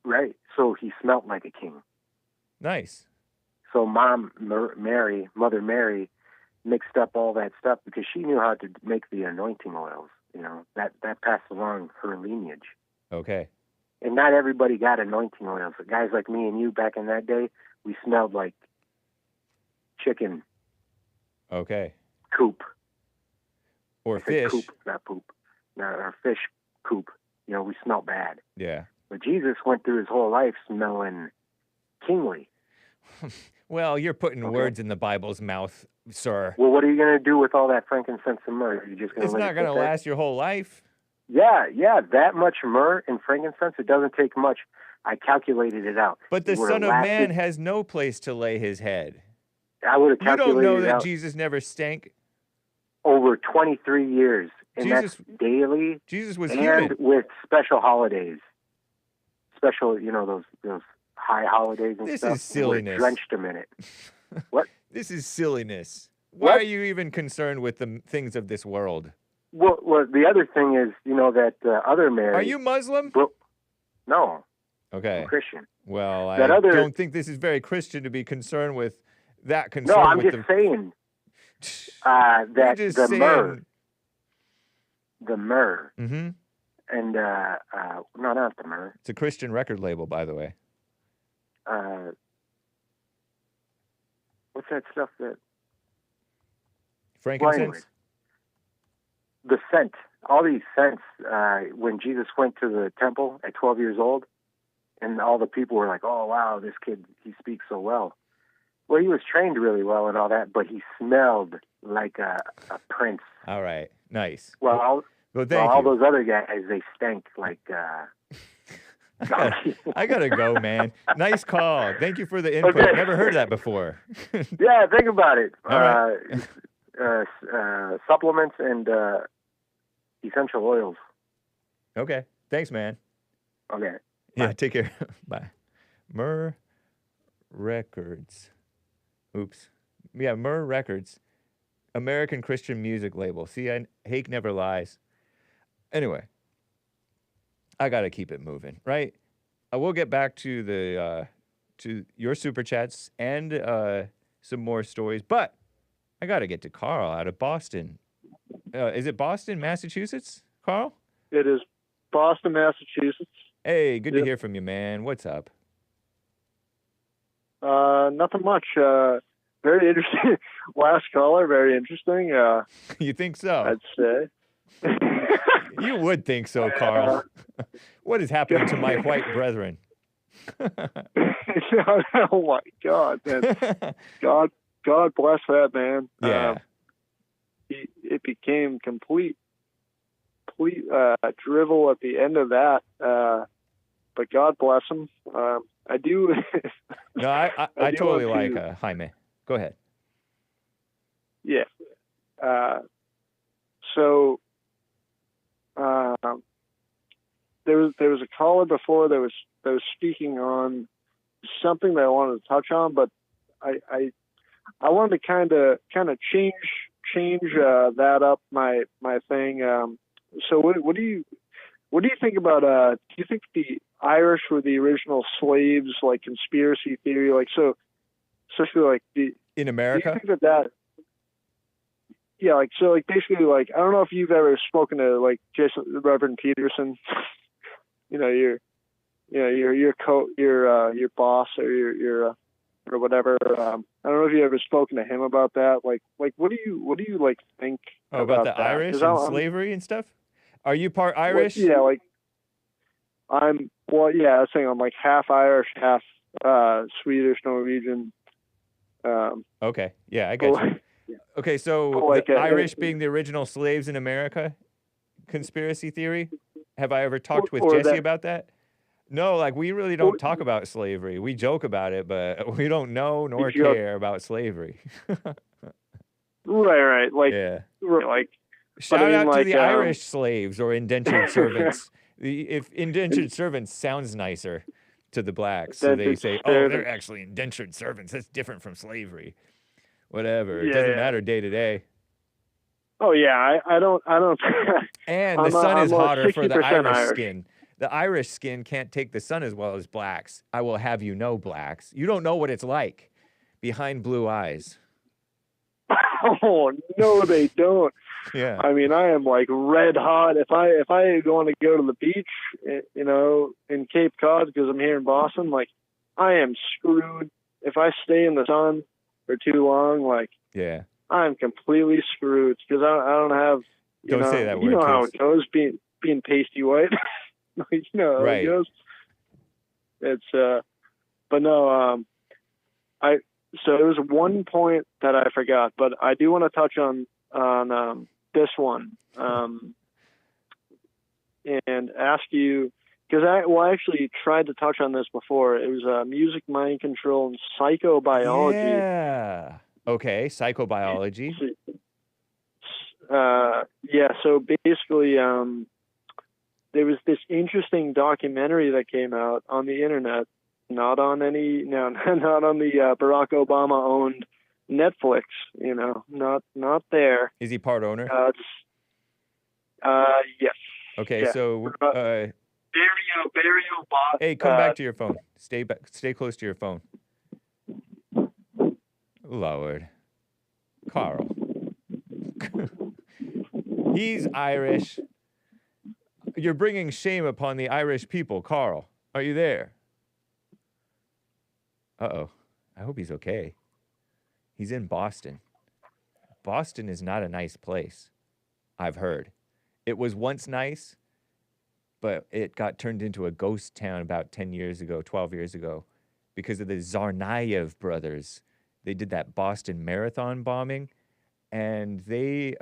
Right. So he smelt like a king. Nice. So Mother Mary, mixed up all that stuff because she knew how to make the anointing oils. You know, that passed along her lineage. Okay. And not everybody got anointing oils. Guys like me and you back in that day, we smelled like chicken Okay. coop. Or I said fish. Coop, not poop. No, our fish coop. You know, we smelled bad. Yeah. But Jesus went through his whole life smelling kingly. Well, you're putting words in the Bible's mouth, sir. Well, what are you going to do with all that frankincense and myrrh? Are you just going It's to not going to last your whole life. Yeah, that much myrrh and frankincense, it doesn't take much. I calculated it out. But the It would've Son of lasted- Man has no place to lay his head. I would have You calculated don't know it that out Jesus never stank. over 23 years, and Jesus- that's daily Jesus was and human. with special holidays. Special, you know, those high holidays and This stuff. is silliness. We're drenched them in it. What? This is silliness. Why What? are you even concerned with the things of this world? Well, the other thing is, you know, that other Mary. Are you Muslim? No, Okay. I'm Christian. Well, I That other- don't think this is very Christian to be concerned with that concern. No, I'm with just saying You're that just the saying. myrrh, Mm-hmm. and no, not the myrrh. It's a Christian record label, by the way. What's that stuff that? Frankincense? anyways. The scent, all these scents, when Jesus went to the temple at 12 years old, and all the people were like, oh, wow, this kid, he speaks so well. Well, he was trained really well and all that, but he smelled like a prince. All right. Nice. Well, Well, thank all you. those other guys, they stank like donkey. I gotta go, man. Nice call. Thank you for the input. Okay. Never heard that before. Yeah, think about it. All right. Supplements and essential oils. Okay. Thanks, man. Okay. Yeah, Bye. take care. Bye. Myrrh Records. Oops. Yeah, Myrrh Records. American Christian music label. See, Hake never lies. Anyway, I gotta keep it moving, right? I will get back to the to your super chats and some more stories, but I gotta get to Carl out of Boston. Is it Boston, Massachusetts, Carl? It is Boston, Massachusetts. Hey, good to Yep. hear from you, man. What's up? Nothing much. Very interesting. Last caller, very interesting. You think so? I'd say. You would think so, Carl. What is happening to my white brethren? Oh my God, man. God bless that man. Yeah. It became complete drivel at the end of that. But God bless him. I do. No, I do totally want like Jaime. Go ahead. Yeah. So there was a caller before that was speaking on something that I wanted to touch on, but I wanted to kind of change that up my thing. So what do you think about? Do you think the Irish were the original slaves, like conspiracy theory, like so? Especially like in America. Do you think that? Yeah, like so, like basically, like I don't know if you've ever spoken to like Reverend Peterson. your boss or your or whatever. I don't know if you ever spoken to him about that. Like what do you like think about the that? Irish and slavery and stuff? Are you part Irish? Yeah, like I was saying I'm like half Irish, half Swedish, Norwegian. Okay, yeah, I get you. Okay, so like the Irish being the original slaves in America, conspiracy theory. Have I ever talked with Jesse about that? No, like we really don't talk about slavery. We joke about it, but we don't know nor care about slavery. Right. Like, yeah. Like, shout out to the Irish slaves or indentured servants. If indentured servants sounds nicer to the blacks, so they say, "Oh, they're actually indentured servants. That's different from slavery." Whatever. It doesn't matter day to day. Oh yeah, I don't. And the sun is hotter for the Irish skin. The Irish skin can't take the sun as well as blacks. I will have you know, blacks. You don't know what it's like behind blue eyes. Oh no, they don't. Yeah. I mean, I am like red hot. If I want to go to the beach, in Cape Cod because I'm here in Boston, like I am screwed. If I stay in the sun for too long, like yeah, I'm completely screwed because I don't have. Don't say that word. You know how it goes, being pasty white. Right. How it goes. It's but no, so there was one point that I forgot, but I do want to touch on this one, and ask you, because I actually tried to touch on this before. It was music, mind control, and psychobiology. Yeah. Okay, psychobiology. Yeah. So basically, there was this interesting documentary that came out on the internet, not on the Barack Obama owned Netflix, not there. Is he part owner? Yes. Okay, yeah. so Barrio bought. Hey, come back to your phone. Stay close to your phone. Lord. Carl. He's Irish. You're bringing shame upon the Irish people, Carl. Are you there? Uh-oh. I hope he's okay. He's in Boston. Boston is not a nice place, I've heard. It was once nice, but it got turned into a ghost town about 10 years ago, 12 years ago, because of the Tsarnaev brothers. They did that Boston Marathon bombing, and they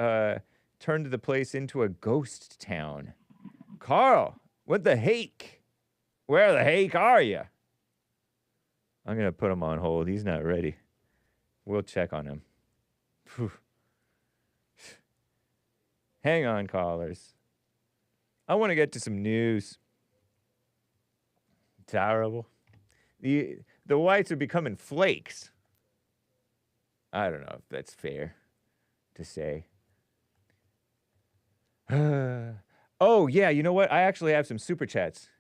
turned the place into a ghost town. Carl, what the Hake? Where the Hake are you? I'm going to put him on hold. He's not ready. We'll check on him. Whew. Hang on, callers. I want to get to some news. Terrible. The whites are becoming flakes. I don't know if that's fair to say. Oh, yeah, you know what? I actually have some super chats.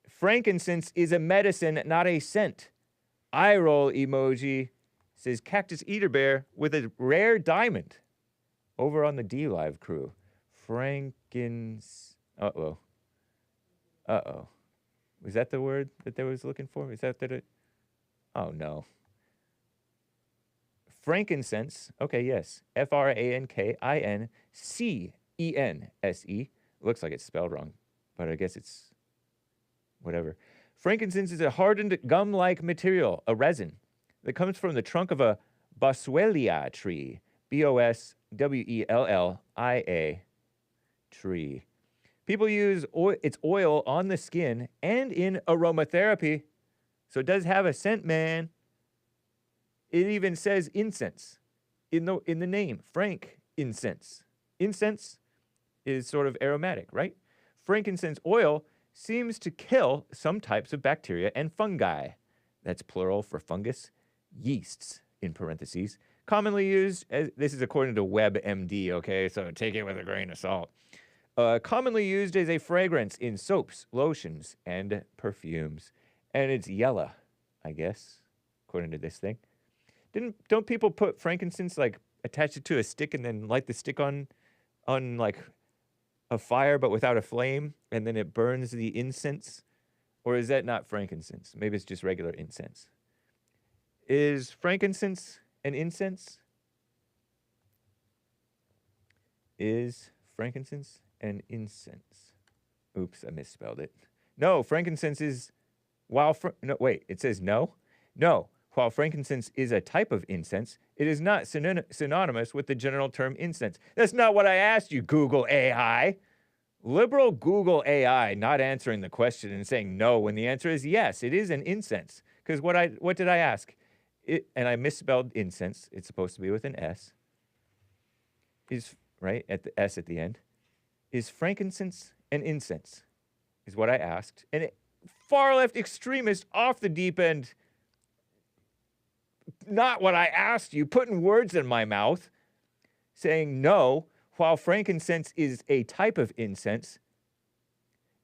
Frankincense is a medicine, not a scent. Eye roll emoji says Cactus Eater Bear with a rare diamond. Over on the DLive crew. Uh-oh. Was that the word that they was looking for? Is that it? Oh, no. Frankincense. Okay, yes. Frankincense. Looks like it's spelled wrong, but I guess it's whatever. Frankincense is a hardened gum-like material, a resin, that comes from the trunk of a boswellia tree. Boswellia tree. People use its oil on the skin and in aromatherapy. So it does have a scent, man. It even says incense in the name, Frankincense. Incense is sort of aromatic, right? Frankincense oil seems to kill some types of bacteria and fungi. That's plural for fungus. Yeasts, in parentheses. Commonly used, as this is according to WebMD, okay? So take it with a grain of salt. Commonly used as a fragrance in soaps, lotions, and perfumes. And it's yellow, I guess, according to this thing. Don't people put frankincense, like, attach it to a stick and then light the stick on like, a fire but without a flame, and then it burns the incense? Or is that not frankincense? Maybe it's just regular incense. Is frankincense an incense? Is frankincense an incense? Oops, I misspelled it. No, frankincense is... no, wait, it says no? No. While frankincense is a type of incense, it is not synonymous with the general term incense. That's not what I asked you, Google AI. Liberal Google AI not answering the question and saying no when the answer is yes, it is an incense. Because what did I ask? And I misspelled incense. It's supposed to be with an S. Right, at the S at the end. Is frankincense an incense? Is what I asked. And far left extremist off the deep end, not what I asked you, putting words in my mouth, saying no, while frankincense is a type of incense,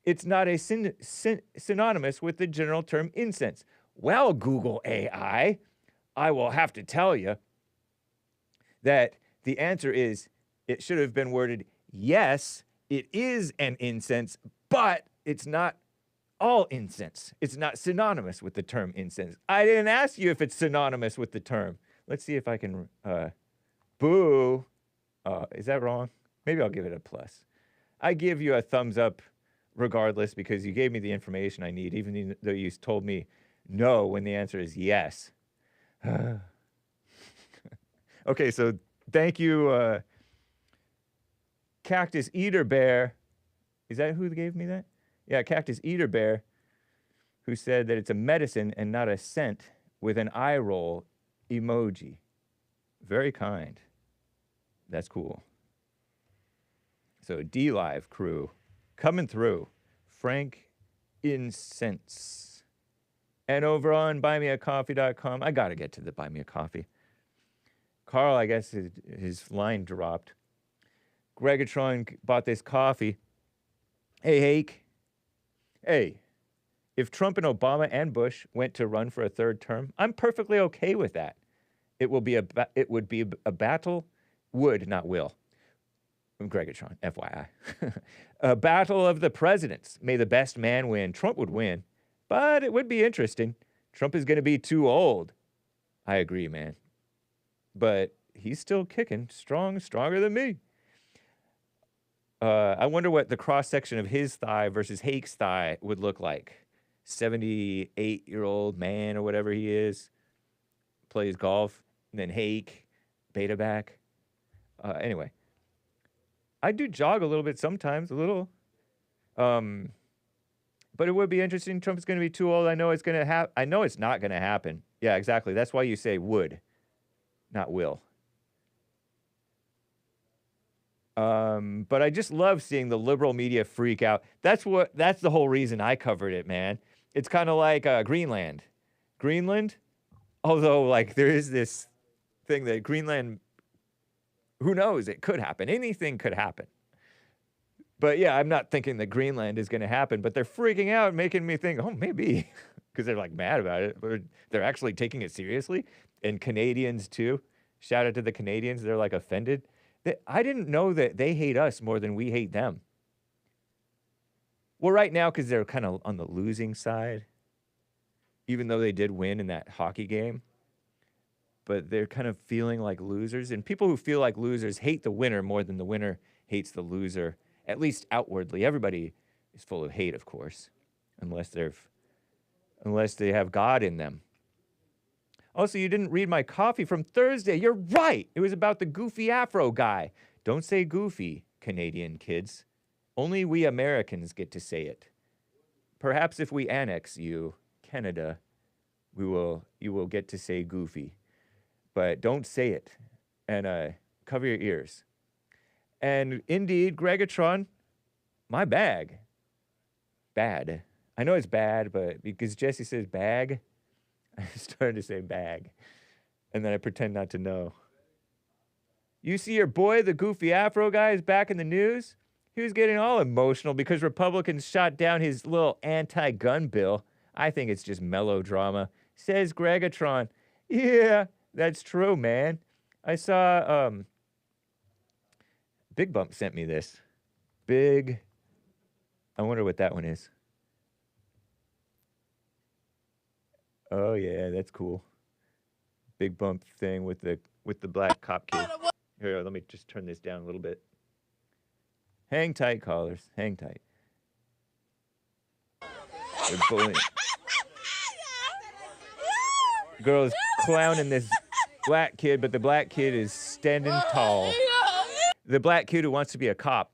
it's not a synonymous with the general term incense. Well, Google AI, I will have to tell you that the answer is, it should have been worded, yes, it is an incense, but it's not all incense. It's not synonymous with the term incense. I didn't ask you if it's synonymous with the term. Let's see if I can, boo. Is that wrong? Maybe I'll give it a plus. I give you a thumbs up regardless because you gave me the information I need, even though you told me no when the answer is yes. Okay, so thank you, Cactus Eater Bear. Is that who gave me that? Yeah, Cactus Eater Bear, who said that it's a medicine and not a scent with an eye roll emoji. Very kind. That's cool. So DLive crew coming through. Frankincense. And over on buymeacoffee.com, I got to get to the Buy Me a Coffee. Carl, I guess his line dropped. Gregatron bought this coffee. Hey, Hake. Hey, if Trump and Obama and Bush went to run for a third term, I'm perfectly okay with that. It would be a battle, would, not will. Gregatron, FYI. A battle of the presidents. May the best man win. Trump would win, but it would be interesting. Trump is going to be too old. I agree, man. But he's still kicking stronger than me. I wonder what the cross-section of his thigh versus Hake's thigh would look like. 78-year-old man or whatever he is, plays golf, and then Hake, beta back. Anyway, I do jog a little bit sometimes, a little. But it would be interesting. Trump's going to be too old. I know it's going to happen. I know it's not going to happen. Yeah, exactly. That's why you say would, not will. But I just love seeing the liberal media freak out. That's the whole reason I covered it, man. It's kind of like Greenland. Greenland, although like there is this thing that Greenland, who knows, it could happen. Anything could happen. But yeah, I'm not thinking that Greenland is going to happen, but they're freaking out, making me think, oh, maybe, because they're like mad about it. But they're actually taking it seriously. And Canadians too. Shout out to the Canadians. They're like offended. I didn't know that they hate us more than we hate them. Well, right now, because they're kind of on the losing side, even though they did win in that hockey game. but they're kind of feeling like losers. And people who feel like losers hate the winner more than the winner hates the loser, at least outwardly. Everybody is full of hate, of course, unless they have God in them. Also, you didn't read my coffee from Thursday. You're right. It was about the goofy Afro guy. Don't say goofy, Canadian kids. Only we Americans get to say it. Perhaps if we annex you, Canada, you will get to say goofy. But don't say it. And cover your ears. And indeed, Gregatron, my bag. Bad. I know it's bad, but because Jesse says bag, I started to say bag. And then I pretend not to know. You see your boy, the goofy Afro guy, is back in the news? He was getting all emotional because Republicans shot down his little anti-gun bill. I think it's just melodrama. Says Gregatron. Yeah, that's true, man. I saw, Big Bump sent me this. Big, I wonder what that one is. Oh yeah, that's cool. Big Bump thing with the black cop kid. Here, let me just turn this down a little bit. Hang tight, callers. Hang tight. They're bullying. Girl is clowning this black kid, but the black kid is standing tall. The black kid who wants to be a cop.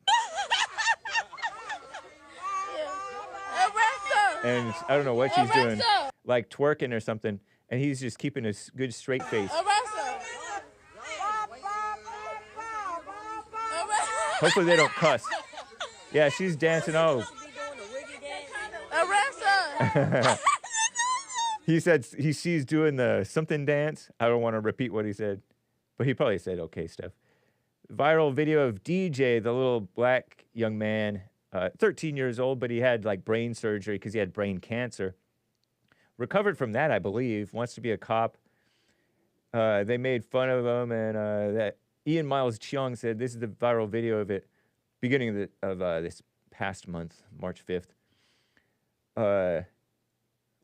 And I don't know what she's doing, like twerking or something, and he's just keeping a good straight face. Hopefully they don't cuss. Yeah, she's dancing. Oh. He said she's doing the something dance. I don't want to repeat what he said, but he probably said okay stuff. Viral video of DJ, the little black young man, 13 years old, but he had like brain surgery because he had brain cancer. Recovered from that, I believe. Wants to be a cop. They made fun of him, and that Ian Miles Cheong said this is the viral video of it, beginning of this past month, March 5th.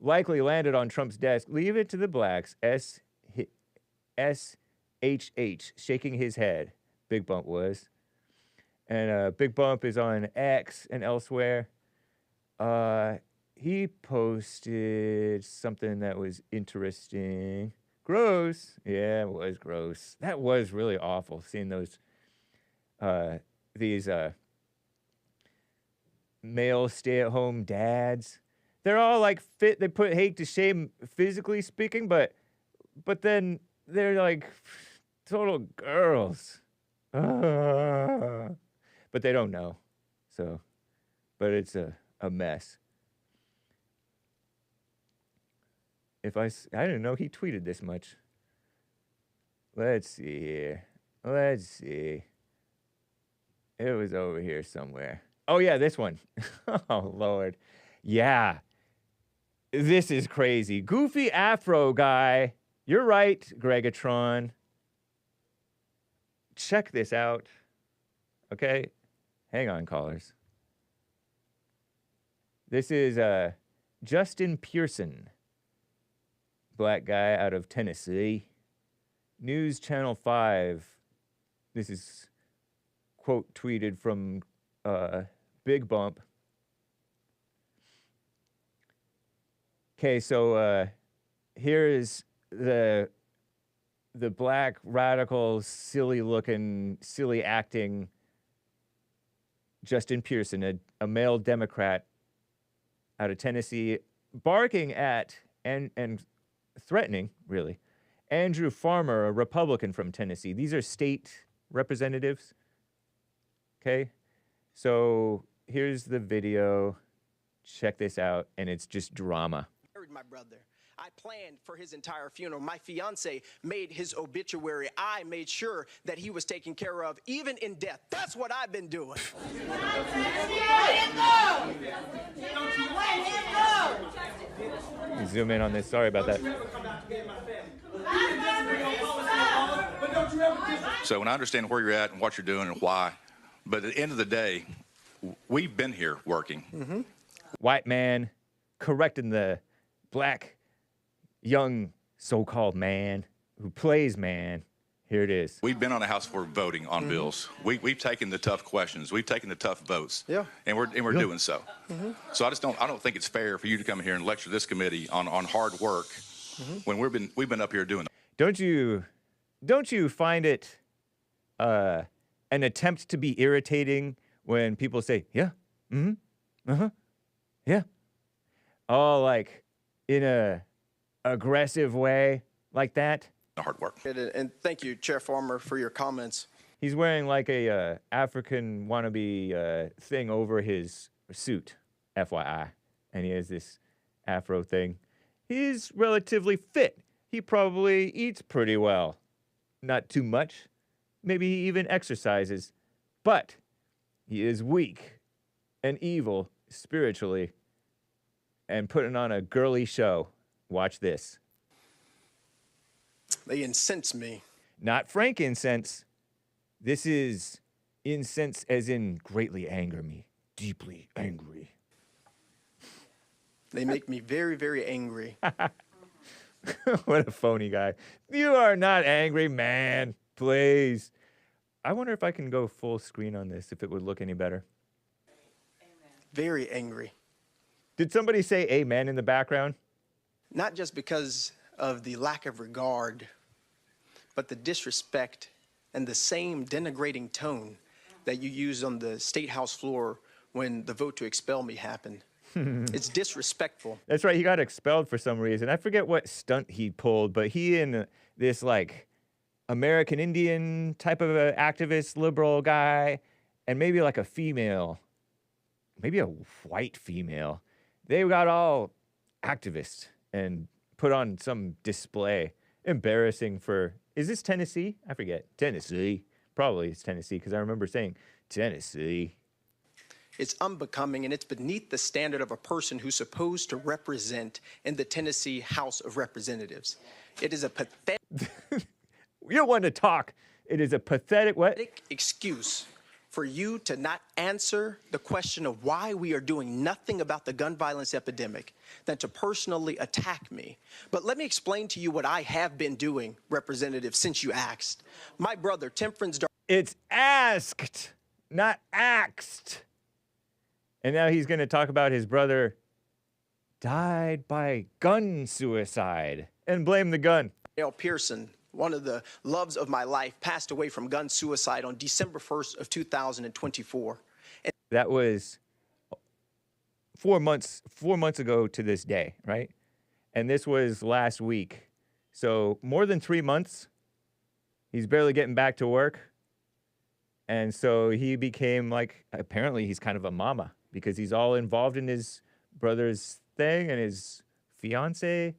Likely landed on Trump's desk. Leave it to the blacks. SHH, shaking his head. Big Bump was. And Big Bump is on X and elsewhere. He posted something that was interesting. Gross. Yeah, it was gross. That was really awful, seeing those, these male stay-at-home dads. They're all like fit. They put Hake to shame physically speaking, but then they're like total girls. But they don't know. So, but it's a mess. I didn't know he tweeted this much. Let's see here. Let's see. It was over here somewhere. Oh yeah, this one. Oh Lord. Yeah. This is crazy. Goofy Afro guy. You're right, Gregatron. Check this out. Okay? Hang on, callers. This is Justin Pearson. Black guy out of Tennessee. News Channel 5. This is quote tweeted from Big Bump. Okay, so here is the black radical, silly-looking, silly-acting Justin Pearson, a male Democrat out of Tennessee, barking at and threatening, really, Andrew Farmer, a Republican from Tennessee. These are state representatives. Okay, so here's the video. Check this out, and it's just drama. My brother. I planned for his entire funeral. My fiance made his obituary. I made sure that he was taken care of, even in death. That's what I've been doing. Zoom in on this. Sorry about that. So when I understand where you're at and what you're doing and why, but at the end of the day, we've been here working. Mm-hmm. White man correcting the black young so-called man who plays, man. Here it is. We've been on the House floor voting on bills. We've taken the tough questions. We've taken the tough votes. Yeah. And we're doing so. So I don't think it's fair for you to come here and lecture this committee on hard work when we've been up here doing. Don't you find it an attempt to be irritating when people say, yeah, yeah, all like in a aggressive way like that? Hard work. And thank you, Chair Farmer, for your comments. He's wearing like a African wannabe thing over his suit, FYI, and he has this afro thing. He's relatively fit. He probably eats pretty well. Not too much. Maybe he even exercises. But he is weak and evil spiritually and putting on a girly show. Watch this. They incense me. Not frankincense. This is incense as in greatly anger me. Deeply angry. They make me very, very angry. What a phony guy. You are not angry, man. Please. I wonder if I can go full screen on this, if it would look any better. Very angry. Did somebody say amen in the background? Not just because of the lack of regard, but the disrespect and the same denigrating tone that you used on the State House floor when the vote to expel me happened. It's disrespectful. That's right. He got expelled for some reason. I forget what stunt he pulled, but he and this like American Indian type of a activist liberal guy and maybe like a female, maybe a white female, they got all activists and put on some display. Embarrassing for, is this Tennessee? I forget. Tennessee. Probably it's Tennessee because I remember saying Tennessee. It's unbecoming and it's beneath the standard of a person who's supposed to represent in the Tennessee House of Representatives. It is a pathetic You don't want to talk. It is a pathetic what? excuse for you to not answer the question of why we are doing nothing about the gun violence epidemic than to personally attack me. But let me explain to you what I have been doing, Representative, since you asked. My brother, Tim Friends. It's asked, not axed. And now he's going to talk about his brother died by gun suicide and blame the gun. Pearson, one of the loves of my life, passed away from gun suicide on December 1st of 2024. That was 4 months ago to this day, right? And this was last week. So more than 3 months. He's barely getting back to work. And so he became like, apparently he's kind of a mama because he's all involved in his brother's thing and his fiance.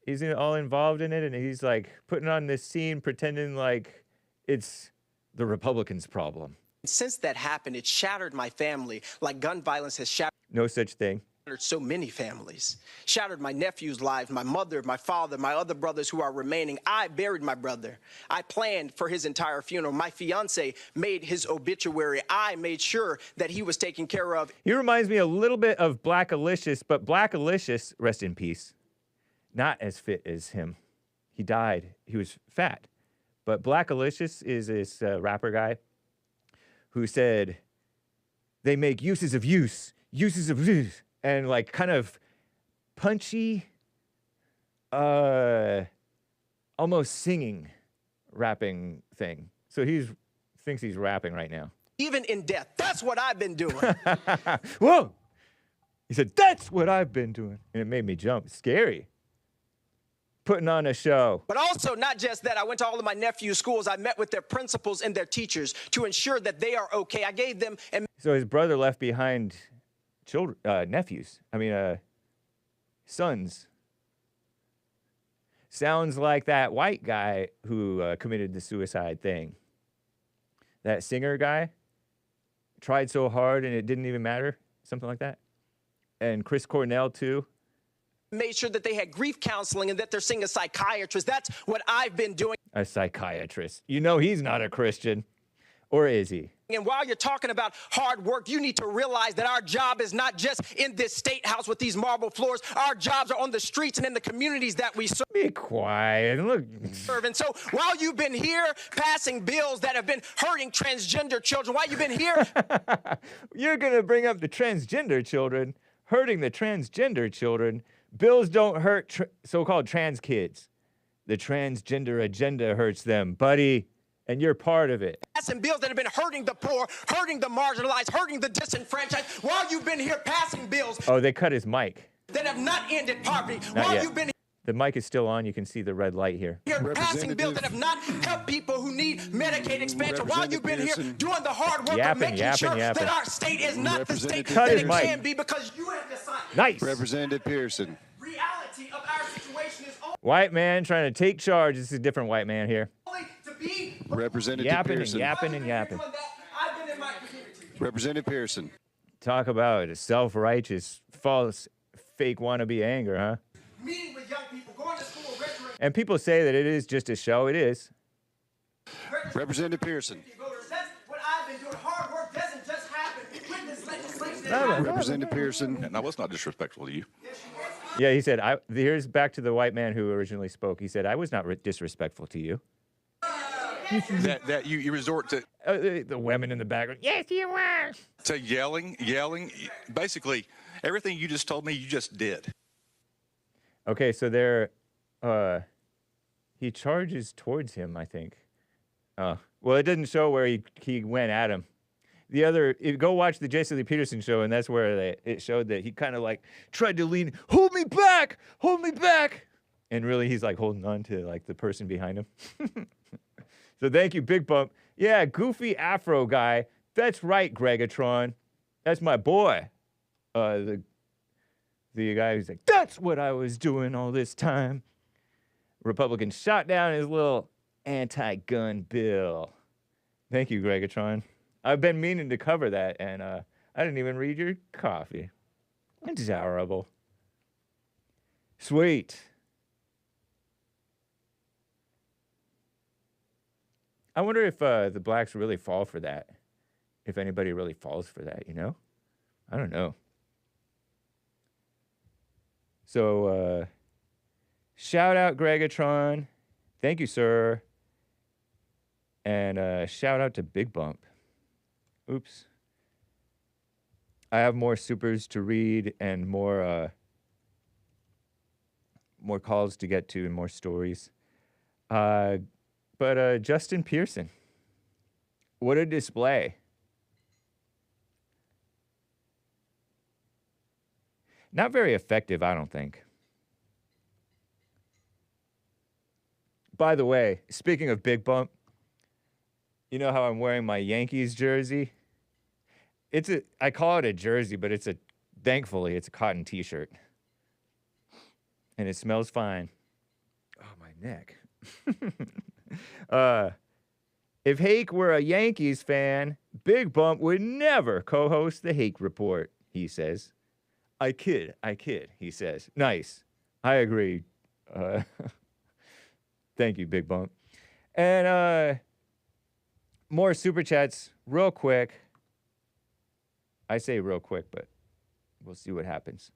He's all involved in it, and he's like putting on this scene, pretending like it's the Republicans' problem. Since that happened, it shattered my family like gun violence has shattered. No such thing. So many families. Shattered my nephew's lives, my mother, my father, my other brothers who are remaining. I buried my brother. I planned for his entire funeral. My fiance made his obituary. I made sure that he was taken care of. He reminds me a little bit of Black Alicious, but Black Alicious, rest in peace, not as fit as him. He died. He was fat. But Black Alicious is this rapper guy who said they make uses of use, and like kind of punchy, almost singing, rapping thing. So he thinks he's rapping right now. Even in death. That's what I've been doing. Whoa! He said, that's what I've been doing. And it made me jump. Scary. Putting on a show. But also, not just that, I went to all of my nephew's schools. I met with their principals and their teachers to ensure that they are okay. I gave them... So his brother left behind sons. Sounds like that white guy who committed the suicide thing. That singer guy tried so hard and it didn't even matter. Something like that. And Chris Cornell, too. Made sure that they had grief counseling and that they're seeing a psychiatrist. That's what I've been doing. A psychiatrist. You know he's not a Christian. Or is he? And while you're talking about hard work, you need to realize that our job is not just in this state house with these marble floors. Our jobs are on the streets and in the communities that we serve. Be quiet. Look. And so while you've been here passing bills that have been hurting transgender children, while you've been here... You're going to bring up the transgender children, hurting the transgender children. Bills don't hurt so-called trans kids. The transgender agenda hurts them, buddy. And you're part of it. Passing bills that have been hurting the poor, hurting the marginalized, hurting the disenfranchised, while you've been here passing bills. Oh, they cut his mic. That have not ended poverty. Not while yet. you've been The mic is still on. You can see the red light here. here passing bills that have not helped people who need Medicaid expansion. While you've been here doing the hard work of making sure that our state is not the state Cut that his it mic. can be, because you have decided. Nice. Representative Pearson. Reality of our situation is White man trying to take charge. This is a different white man here. only to be Representative Yapping and Pearson. yapping and yapping. I've been in my community. Representative Pearson. Talk about a self-righteous, false, fake wannabe anger, huh? Meeting with young people, going to school, registering And people say that it is just a show. It is. Representative Pearson. voters. That's what I've been doing. Hard work doesn't just happen with this legislation. No, no. Representative Pearson. No, it's not disrespectful to you. Yeah, he said, here's back to the white man who originally spoke. He said, I was not disrespectful to you. That you resort to The women in the background, yes, you were. yelling. Basically, everything you just told me, you just did. Okay, so there, he charges towards him, I think. Well, it didn't show where he went at him. The other, go watch the Jesse Lee Peterson show, and that's where it showed that he kind of like tried to lean, hold me back, and really he's like holding on to like the person behind him. So thank you, Big Bump. Yeah, goofy Afro guy. That's right, Gregatron. That's my boy. The guy who's like, that's what I was doing all this time. Republicans shot down his little anti-gun bill. Thank you, Gregatron. I've been meaning to cover that, and I didn't even read your coffee. It's horrible. Sweet. I wonder if the blacks really fall for that. If anybody really falls for that, you know? I don't know. So, shout out Gregatron. Thank you, sir. And shout out to Big Bump. Oops. I have more supers to read and more calls to get to and more stories. But Justin Pearson, what a display. Not very effective, I don't think. By the way, speaking of Big Bump, you know how I'm wearing my Yankees jersey? I call it a jersey, but thankfully, it's a cotton t-shirt. And it smells fine. Oh, my neck. If Hake were a Yankees fan, Big Bump would never co-host the Hake Report, he says. I kid, he says. Nice. I agree. Thank you, Big Bump. And more super chats real quick. I say real quick, but we'll see what happens.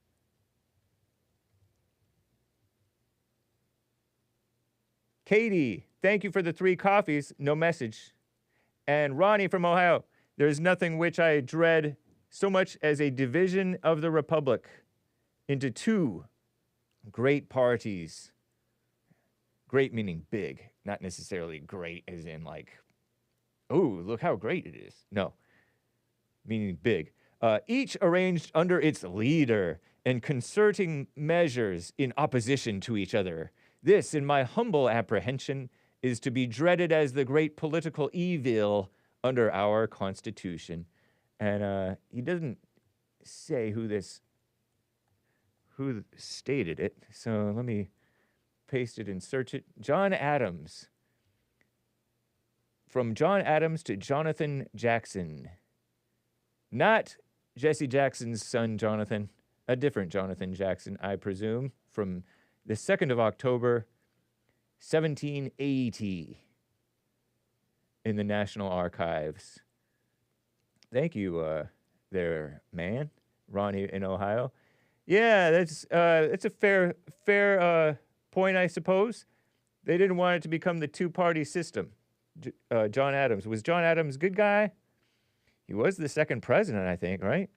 Katie, thank you for the 3 coffees. No message. And Ronnie from Ohio, there's nothing which I dread so much as a division of the Republic into 2 great parties. Great meaning big, not necessarily great as in like, oh, look how great it is. No, meaning big. Each arranged under its leader and concerting measures in opposition to each other. This, in my humble apprehension, is to be dreaded as the great political evil under our Constitution. And he doesn't say who stated it. So let me paste it and search it. John Adams. From John Adams to Jonathan Jackson. Not Jesse Jackson's son, Jonathan. A different Jonathan Jackson, I presume, from the 2nd of October, 1780, in the National Archives. Thank you, there, man. Ronnie in Ohio. Yeah, that's it's a fair point, I suppose. They didn't want it to become the two-party system. John Adams. Was John Adams a good guy? He was the second president, I think, right?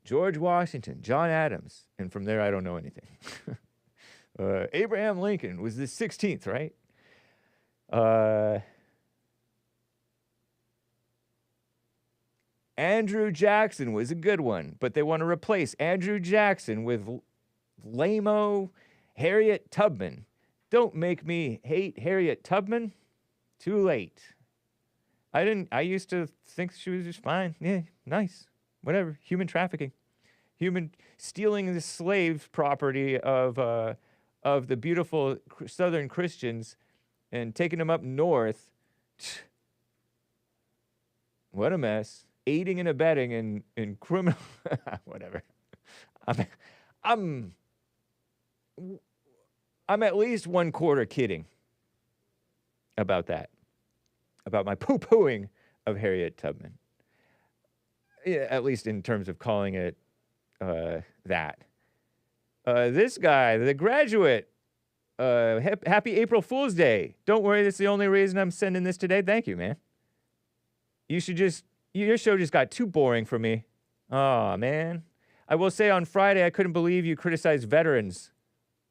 George Washington, John Adams, and from there I don't know anything. Abraham Lincoln was the 16th, right? Andrew Jackson was a good one, but they want to replace Andrew Jackson with lame-o Harriet Tubman. Don't make me hate Harriet Tubman. Too late. I used to think she was just fine. Yeah, nice. Whatever. Human trafficking. Human stealing the slave property of the beautiful Southern Christians and taking them up north. What a mess. Aiding and abetting in criminal whatever. I'm at least 1/4 kidding about that. About my poo-pooing of Harriet Tubman. Yeah, at least in terms of calling it that. This guy, the graduate, happy April Fool's Day. Don't worry, that's the only reason I'm sending this today. Thank you, man. You should just, your show just got too boring for me. Aw, man. I will say on Friday, I couldn't believe you criticized veterans.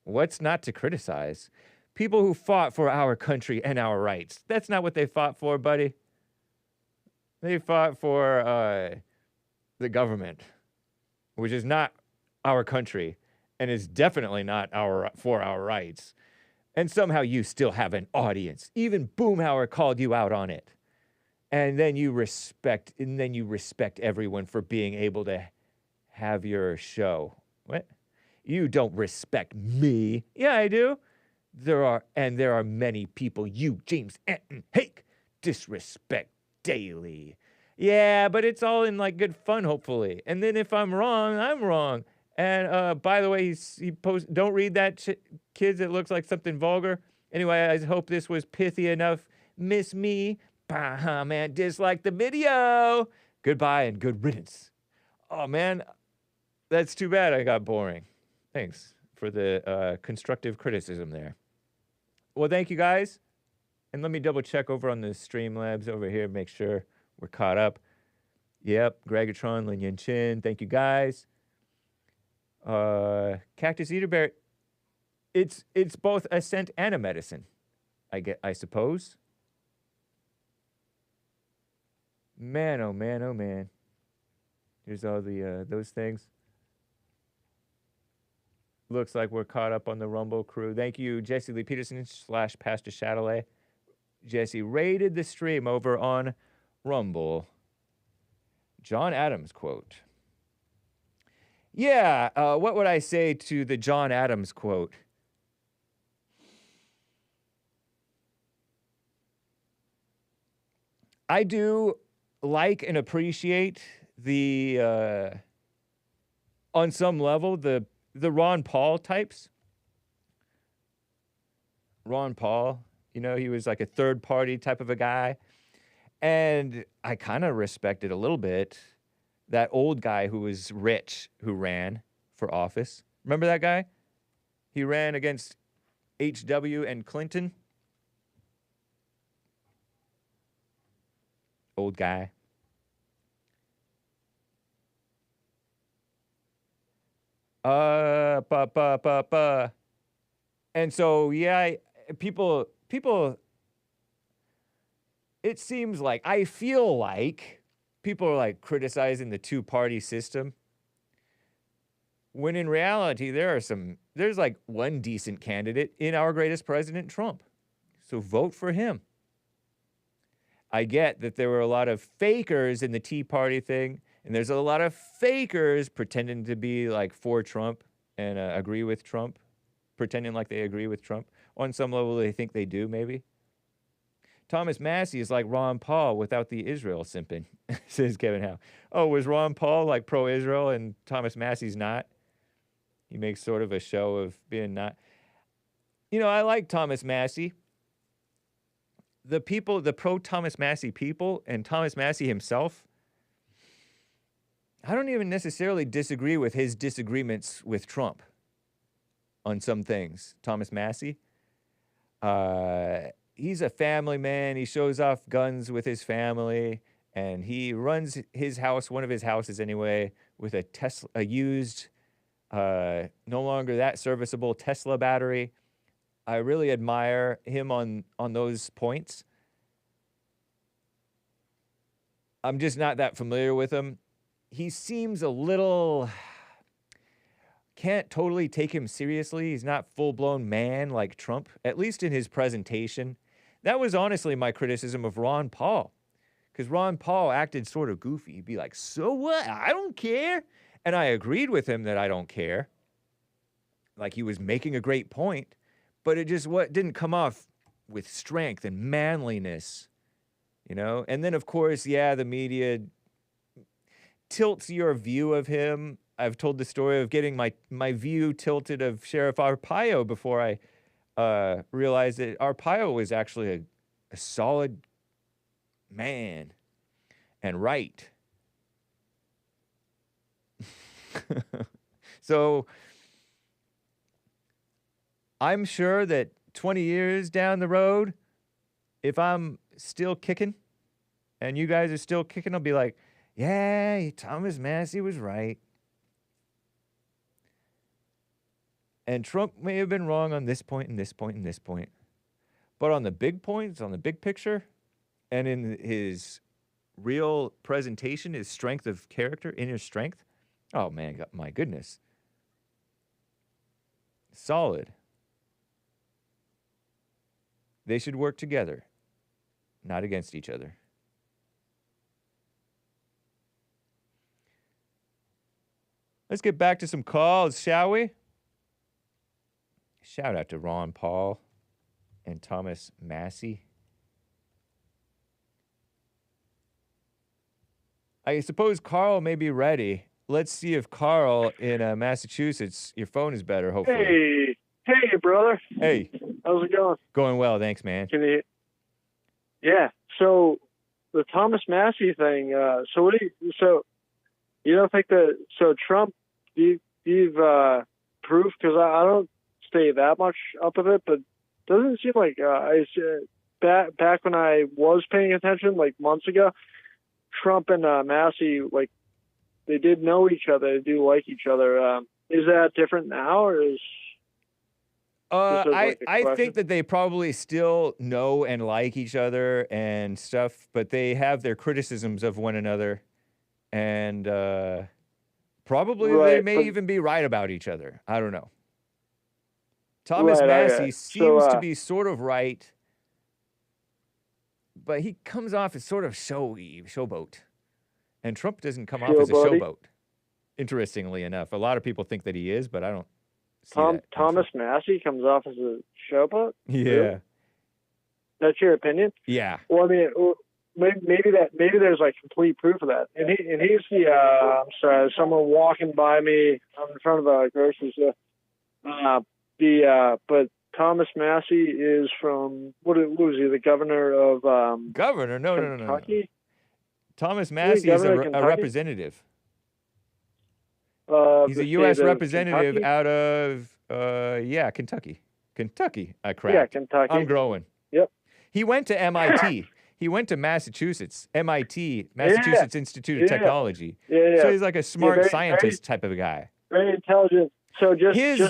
What's not to criticize? People who fought for our country and our rights. That's not what they fought for, buddy. They fought for the government, which is not our country and is definitely not for our rights. And somehow you still have an audience. Even Boomhauer called you out on it. And then you respect everyone for being able to have your show. What? You don't respect me. Yeah, I do. There are many people you, James Anton Hake, disrespect daily. Yeah, but it's all in like good fun, hopefully. And then if I'm wrong, I'm wrong. And by the way, don't read that kids. It looks like something vulgar. Anyway, I hope this was pithy enough. Miss me. Bah, man, dislike the video. Goodbye and good riddance. Oh, man, that's too bad I got boring. Thanks for the constructive criticism there. Well, thank you, guys. And let me double check over on the Streamlabs over here, make sure we're caught up. Yep, Gregatron, Lin Yin Chin. Thank you, guys. Cactus Eater Bear. It's both a scent and a medicine, I suppose. Man, oh man, oh man. Here's all the those things. Looks like we're caught up on the Rumble crew. Thank you, Jesse Lee Peterson / Pastor Chatelet. Jesse rated the stream over on Rumble. John Adams quote. Yeah, what would I say to the John Adams quote? I do like and appreciate the, on some level, the Ron Paul types. Ron Paul, you know, he was like a third party type of a guy. And I kind of respected a little bit that old guy who was rich who ran for office. Remember that guy? He ran against H.W. and Clinton. Old guy. And so, yeah, people, it seems like, I feel like people are like criticizing the two-party system. When in reality, there's like one decent candidate in our greatest president, Trump. So vote for him. I get that there were a lot of fakers in the Tea Party thing, and there's a lot of fakers pretending to be like for Trump and agree with Trump, pretending like they agree with Trump. On some level, they think they do, maybe. Thomas Massie is like Ron Paul without the Israel simping, says Kevin Howe. Oh, was Ron Paul like pro-Israel and Thomas Massie's not? He makes sort of a show of being not. You know, I like Thomas Massie. The people, the pro-Thomas Massie people and Thomas Massie himself, I don't even necessarily disagree with his disagreements with Trump on some things. Thomas Massie. He's a family man. He shows off guns with his family, and he runs his house, one of his houses anyway, with a used, no longer that serviceable Tesla battery. I really admire him on those points. I'm just not that familiar with him. He seems a little... Can't totally take him seriously. He's not full-blown man like Trump, at least in his presentation. That was honestly my criticism of Ron Paul, because Ron Paul acted sort of goofy. He'd be like, so what? I don't care. And I agreed with him that I don't care. Like he was making a great point, but it just didn't come off with strength and manliness, you know? And then, of course, yeah, the media tilts your view of him. I've told the story of getting my view tilted of Sheriff Arpaio before I realized that Arpaio was actually a solid man and right. So I'm sure that 20 years down the road, if I'm still kicking and you guys are still kicking, I'll be like, yeah, Thomas Massie was right. And Trump may have been wrong on this point and this point and this point. But on the big points, on the big picture, and in his real presentation, his strength of character, inner strength, oh man, my goodness. Solid. They should work together, not against each other. Let's get back to some calls, shall we? Shout out to Ron Paul and Thomas Massie. I suppose Carl may be ready. Let's see if Carl in Massachusetts, your phone is better, hopefully. Hey, brother. Hey. How's it going? Going well, thanks, man. Yeah. So the Thomas Massie thing. So you don't think that Trump? You've proof, because I don't stay that much up with it, but doesn't it seem like back when I was paying attention, like months ago, Trump and Massie, like, they did know each other, they do like each other. Is that different now, or is? I think that they probably still know and like each other and stuff, but they have their criticisms of one another, and probably they may even be right about each other. I don't know. Thomas Massie seems to be sort of right, but he comes off as sort of showboat. And Trump doesn't come off as a showboat, interestingly enough. A lot of people think that he is, but I don't see that. Thomas Massie comes off as a showboat? Yeah. Really? That's your opinion? Yeah. Well, I mean, maybe there's like complete proof of that. And he's the I'm sorry, someone walking by me. I'm in front of a grocery store. But Thomas Massie is from what was he? The governor of governor? No. Kentucky? Thomas Massie is a representative. He's a U.S. representative out of Kentucky. Kentucky. I cracked. Yeah, Kentucky. I'm growing. Yep. He went to MIT. He went to Massachusetts. MIT, Massachusetts Institute of Technology. Yeah. So he's like a smart scientist type of a guy. Very intelligent. So did his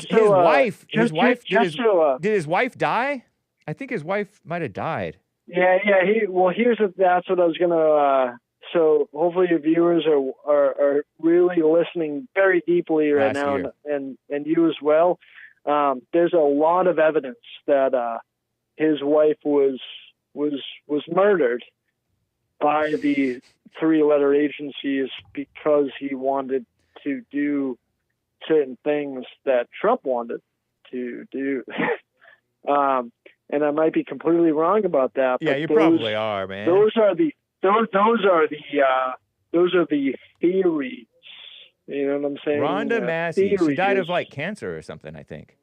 wife die? I think his wife might have died. Yeah. That's what I was gonna. So hopefully your viewers are really listening very deeply right now, and you as well. There's a lot of evidence that his wife was murdered by the three-letter agencies because he wanted to do certain things that Trump wanted to do. And I might be completely wrong about that. Yeah, you probably are, man. Those are the theories. You know what I'm saying? Rhonda Massie. She died of like cancer or something, I think.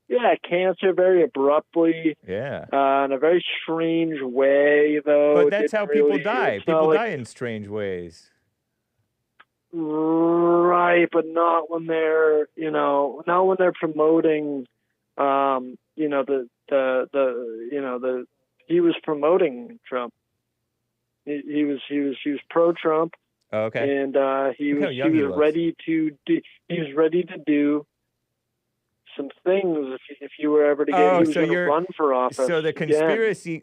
Yeah, cancer very abruptly. Yeah. In a very strange way, though. But that's how people die. People die in strange ways. Right, but not when they're, not when they're promoting, he was promoting Trump. He was pro-Trump, Okay. and he Look how was young he looks. ready to do some things if you were ever to get. Oh, he was so going to you're- run for office. So the again.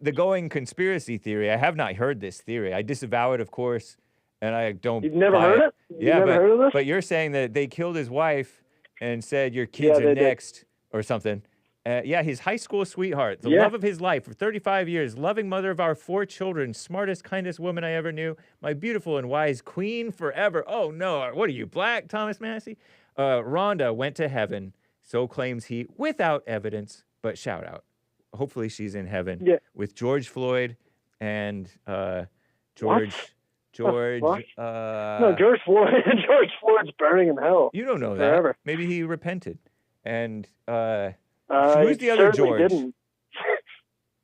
the going conspiracy theory, I have not heard this theory. I disavow it, of course, and I don't You've never buy heard it? Yeah, You've never heard of this? but you're saying that they killed his wife and said your kids Yeah, are they did. next or something. Yeah, his high school sweetheart, the Yeah. love of his life for 35 years, loving mother of our 4 children, smartest, kindest woman I ever knew, my beautiful and wise queen forever. Oh, no, what are you, black, Thomas Massie? Rhonda went to heaven, so claims he, without evidence, but shout out. Hopefully she's in heaven with George Floyd and George. What? No, George Floyd. George Floyd's burning in hell. You don't know forever. that. Maybe he repented. And who's He the other certainly George? Didn't.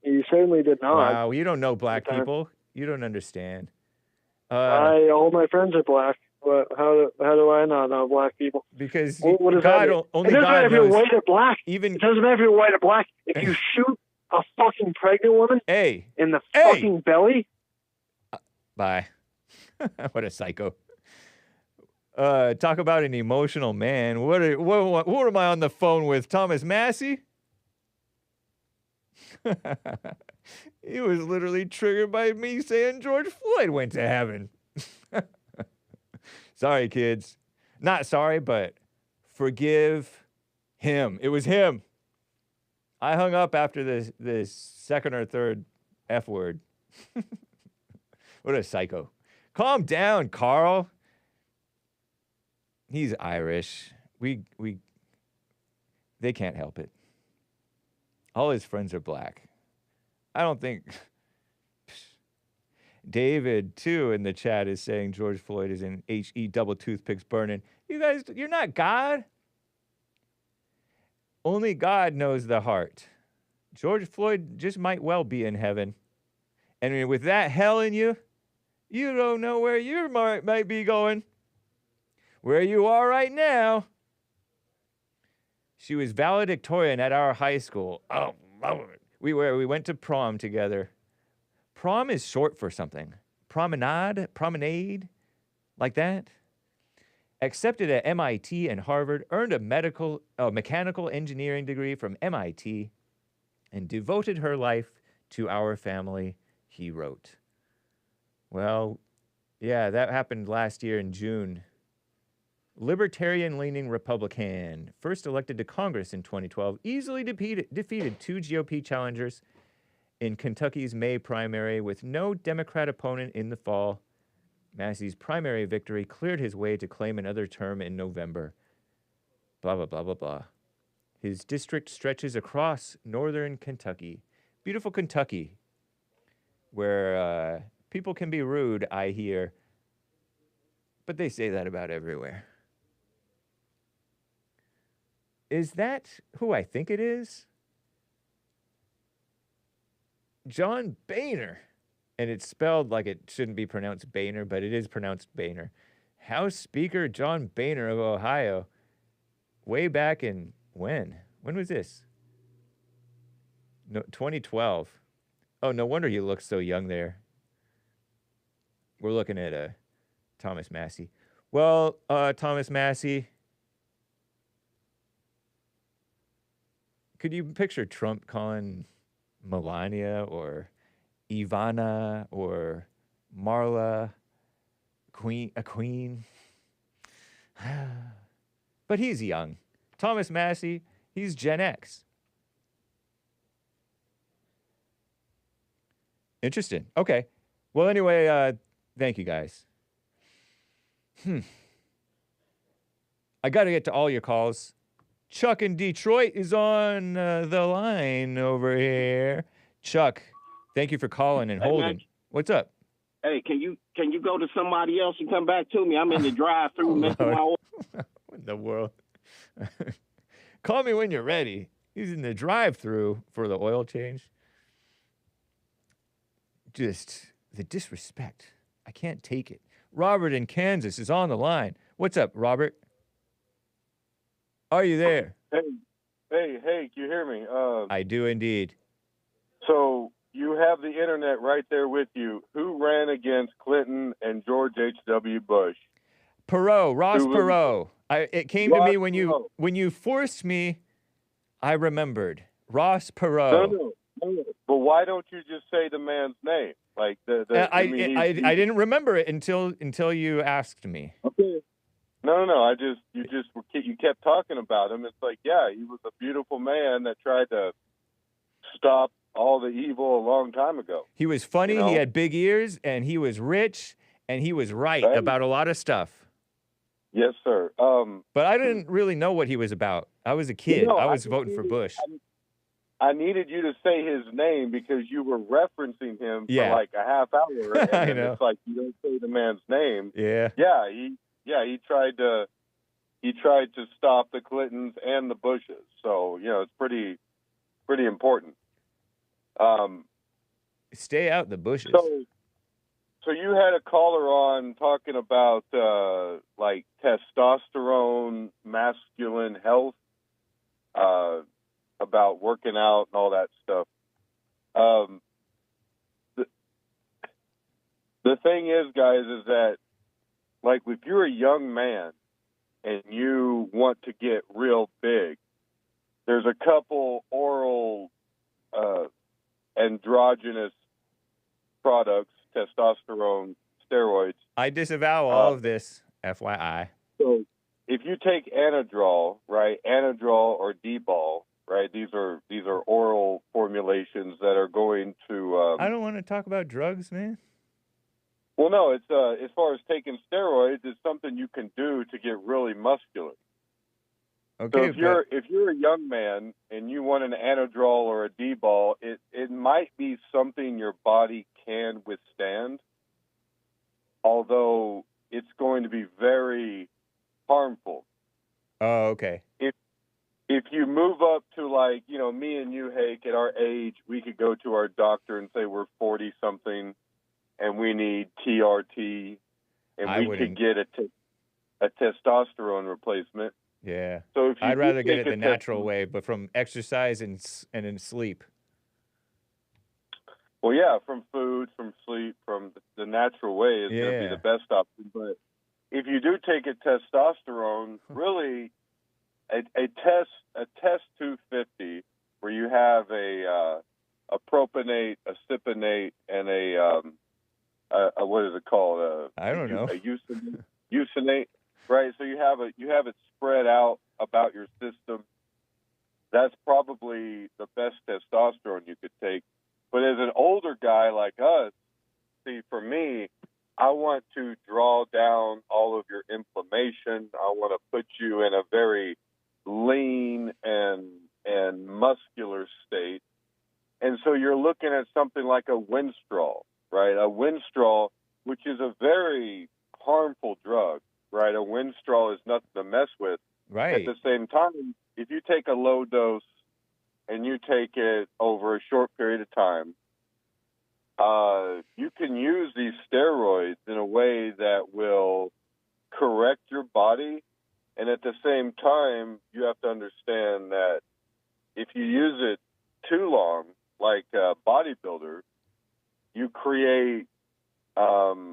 He certainly did not. Wow, you don't know black Okay. people. You don't understand. All my friends are black. But how do I not know black people? Because What does God, that mean? only It doesn't matter God if you're knows. white or black. Even It doesn't matter if you're white or black. If you shoot a fucking pregnant woman hey, in the fucking belly, bye. What a psycho. Talk about an emotional man. What am I on the phone with? Thomas Massie? He was literally triggered by me saying George Floyd went to heaven. Sorry, kids. Not sorry, but forgive him. It was him. I hung up after this second or third F word. What a psycho. Calm down, Carl. He's Irish. They can't help it. All his friends are black. I don't think David, too, in the chat is saying George Floyd is in HE double toothpicks burning. You guys, you're not God. Only God knows the heart. George Floyd just might well be in heaven. And with that hell in you, you don't know where you might be going. Where you are right now. She was valedictorian at our high school. Oh, Lord. We went to prom together. Prom is short for something. Promenade, like that. Accepted at MIT and Harvard, earned a mechanical engineering degree from MIT, and devoted her life to our family, he wrote. Well, yeah, that happened last year in June. Libertarian-leaning Republican, first elected to Congress in 2012, easily defeated 2 GOP challengers in Kentucky's May primary with no Democrat opponent in the fall. Massie's primary victory cleared his way to claim another term in November. Blah, blah, blah, blah, blah. His district stretches across northern Kentucky. Beautiful Kentucky, where people can be rude, I hear. But they say that about everywhere. Is that who I think it is? John Boehner. And it's spelled like it shouldn't be pronounced Boehner, but it is pronounced Boehner. House Speaker John Boehner of Ohio. Way back in when? When was this? No, 2012. Oh, no wonder you look so young there. We're looking at Thomas Massie. Well, Thomas Massie, could you picture Trump calling Melania or Ivana or Marla a queen? But he's young. Thomas Massie, he's Gen X. Interesting. Okay. Well, anyway, thank you guys. I got to get to all your calls. Chuck in Detroit is on the line over here. Chuck, thank you for calling and holding. Man. What's up? Hey, can you go to somebody else and come back to me? I'm in the drive-through making my own. What in the world? Call me when you're ready. He's in the drive-through for the oil change. Just the disrespect. I can't take it. Robert in Kansas is on the line. What's up, Robert? Are you there? Hey, Hake, you hear me? I do indeed. So you have the internet right there with you. Who ran against Clinton and George H.W. Bush? Perot, Ross Perot. It came to me when Perot. you forced me. I remembered Ross Perot. No. But why don't you just say the man's name? Like I didn't remember it until you asked me. Okay. No. You kept talking about him. It's like, yeah, he was a beautiful man that tried to stop all the evil a long time ago. He was funny. You know? He had big ears, and he was rich, and he was right about a lot of stuff. Yes, sir. But I didn't really know what he was about. I was a kid. I was voting for Bush. I needed you to say his name because you were referencing him for like a half hour, and I then know. it's like you don't say the man's name. Yeah. He tried to stop the Clintons and the Bushes. So it's pretty important. Stay out the bushes. So you had a caller on talking about like testosterone, masculine health, about working out and all that stuff. The thing is, guys, is that like if you're a young man and you want to get real big, there's a couple oral androgynous products, testosterone, steroids. I disavow all of this, FYI. So if you take Anadrol, right, Anadrol or D-ball, right, these are oral formulations that are going to. I don't want to talk about drugs, man. Well, no, it's as far as taking steroids, it's something you can do to get really muscular. Okay, so if you're a young man and you want an Anadrol or a D-ball, it might be something your body can withstand, although it's going to be very harmful. Oh, okay. If you move up to like, me and you, Hake, at our age, we could go to our doctor and say we're 40-something and we need TRT, and we could get a testosterone replacement. Yeah. So if I'd rather get it the natural way, but from exercise and in sleep. Well, yeah, from food, from sleep, from the natural way is going to be the best option. But if you do take a testosterone, really, a test 250, where you have a propionate, a cypionate, and a what is it called? I don't know. A eucinate, right? So you have it spread out about your system. That's probably the best testosterone you could take. But as an older guy like us, see, for me, I want to draw down all of your inflammation. I want to put you in a very lean and muscular state. And so you're looking at something like a Winstrol, right? A Winstrol, which is a very harmful drug, right? A Winstrol is nothing to mess with. Right. At the same time, if you take a low dose and you take it over a short period of time, you can use these steroids in a way that will correct your body. And at the same time, you have to understand that if you use it too long, like a bodybuilder, you create a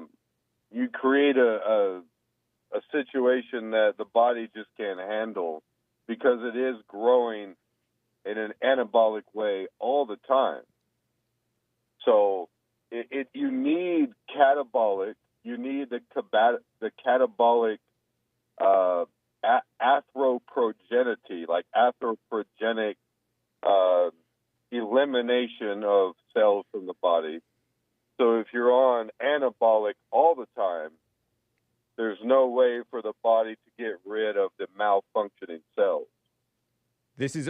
situation that the body just can't handle, because it is growing in an anabolic way all the time. So you need catabolic, you need the catabolic atheroprogenity, like atheroprogenic elimination of cells from the body. So if you're on anabolic all the time, there's no way for the body to get rid of the malfunctioning cells. This is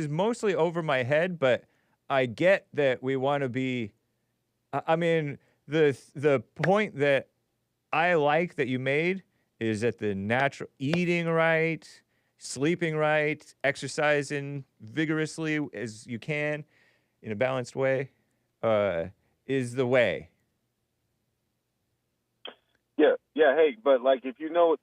mostly over my head, but I get that we want to be. I mean, the point that I like that you made is that the natural eating right, sleeping right, exercising vigorously as you can in a balanced way is the way. Yeah, Yeah, hey, but like if you know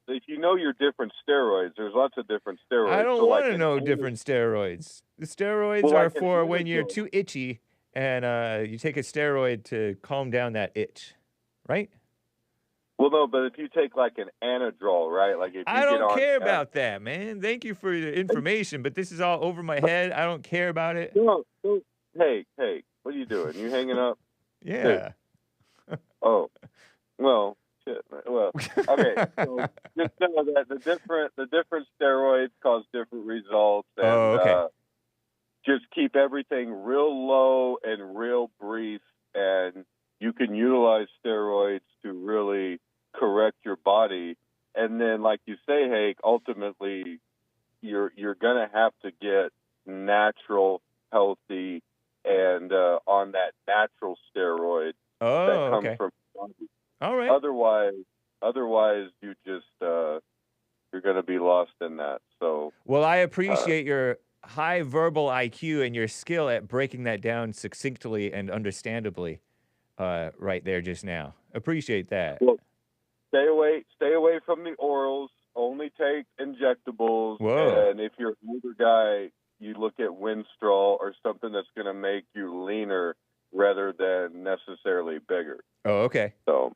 your different steroids, there's lots of different steroids. I don't So, want like to know different steroids. The steroids Well, are like an for when you're Anadrol. too itchy and you take a steroid to calm down that itch, right? Well, no, but if you take like an Anadrol, right? Like if you I get don't on, care about that, man. Thank you for the information, but this is all over my head. I don't care about it. No, hey, what are you doing? You hanging up? Yeah. Oh, well, shit. Well, okay. So just know that the different steroids cause different results, and okay. just keep everything real low and real brief, and you can utilize steroids to really correct your body. And then, like you say, Hake, ultimately, you're gonna have to get natural, healthy, and on that natural steroid that comes from your body. All right. Otherwise, you just you're gonna be lost in that. So. Well, I appreciate your high verbal IQ and your skill at breaking that down succinctly and understandably, right there just now. Appreciate that. Well, stay away from the orals. Only take injectables. Whoa. And if you're an older guy, you look at Winstrol or something that's going to make you leaner rather than necessarily bigger. Oh, okay. So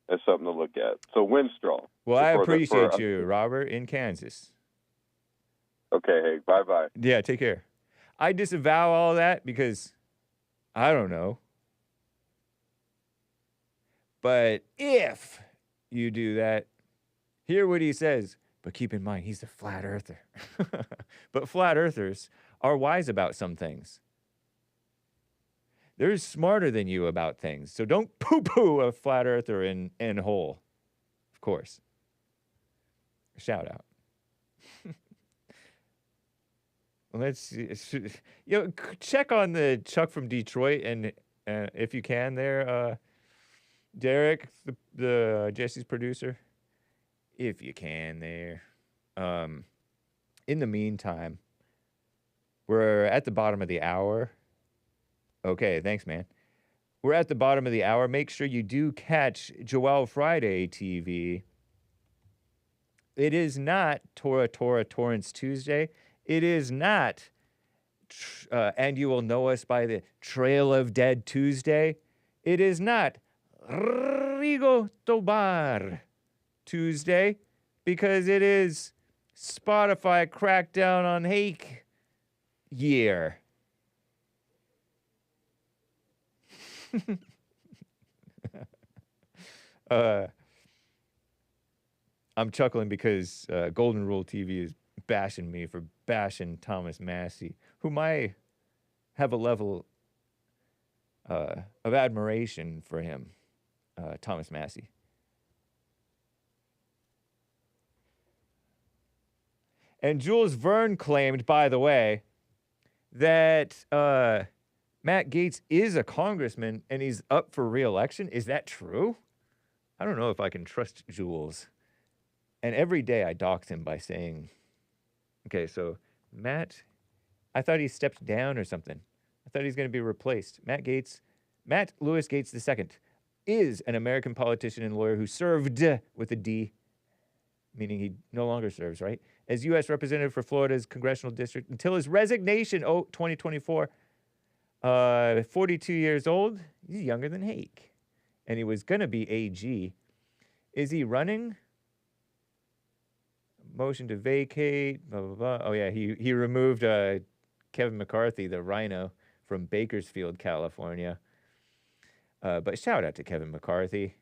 that's something to look at. So Winstrol. Well, I appreciate you, Robert, in Kansas. Okay, hey, bye-bye. Yeah, take care. I disavow all that because I don't know. But if you do that, hear what he says. But keep in mind, he's a flat earther. But flat earthers are wise about some things. They're smarter than you about things. So don't poo-poo a flat earther in whole. Of course. Shout out. Let's see. Check on the Chuck from Detroit, and if you can there, Derek, the Jesse's producer, if you can there. In the meantime, we're at the bottom of the hour. Okay, thanks, man. We're at the bottom of the hour. Make sure you do catch Joel Friday TV. It is not Torrance Tuesday. It is not And You Will Know Us by the Trail of Dead Tuesday. It is not Rigo Tobar Tuesday, because it is Spotify crackdown on Hake year. I'm chuckling because Golden Rule TV is bashing me for bashing Thomas Massie, whom I have a level of admiration for him, Thomas Massie. And Jules Verne claimed, by the way, that Matt Gaetz is a congressman and he's up for re-election. Is that true? I don't know if I can trust Jules. And every day I dox him by saying, okay, so Matt, I thought he stepped down or something. I thought he's going to be replaced. Matt Lewis Gaetz II is an American politician and lawyer who served with a D, meaning he no longer serves, right, as U.S. Representative for Florida's congressional district until his resignation, 2024. 42 years old. He's younger than Hake. And he was going to be AG. Is he running? Motion to vacate, blah, blah, blah. Oh, yeah, he removed Kevin McCarthy, the rhino, from Bakersfield, California. But shout out to Kevin McCarthy.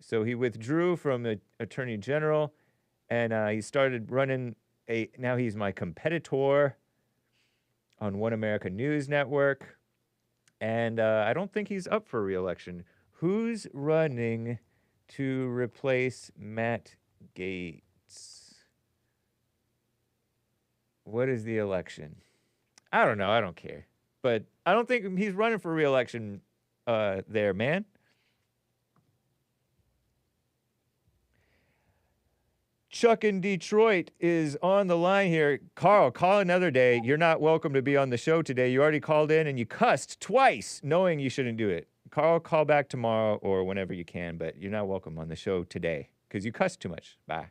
So he withdrew from the Attorney General, and he started running now he's my competitor on One America News Network. And I don't think he's up for re-election. Who's running to replace Matt Gaetz? What is the election? I don't know. I don't care. But I don't think he's running for re-election there, man. Chuck in Detroit is on the line here. Carl, call another day. You're not welcome to be on the show today. You already called in and you cussed twice, knowing you shouldn't do it. call back tomorrow or whenever you can, but you're not welcome on the show today because you cuss too much. Bye.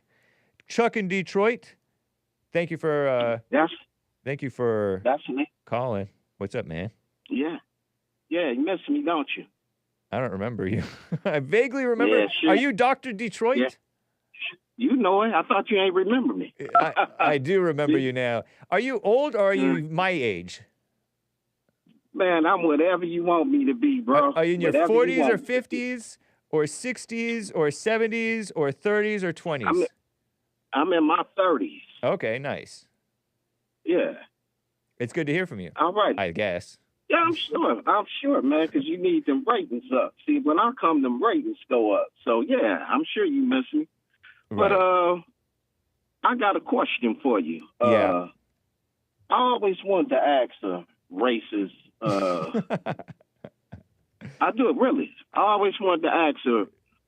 Chuck in Detroit, thank you for Definitely. calling. What's up, man? Yeah. Yeah, you miss me, don't you? I don't remember you. I vaguely remember. Yeah, shit. Are you Dr. Detroit? Yeah. You know it. I thought you ain't remember me. I do remember you now. Are you old or are you my age? Man, I'm whatever you want me to be, bro. Are you in your Whatever 40s you or want. 50s or 60s or 70s or 30s or 20s? I'm in my 30s. Okay, nice. Yeah. It's good to hear from you. All right. I guess. Yeah, I'm sure, man, because you need them ratings up. See, when I come, them ratings go up. So, yeah, I'm sure you miss me. Right. But I got a question for you. Yeah. I always wanted to ask racist. I do it, really. I always wanted to ask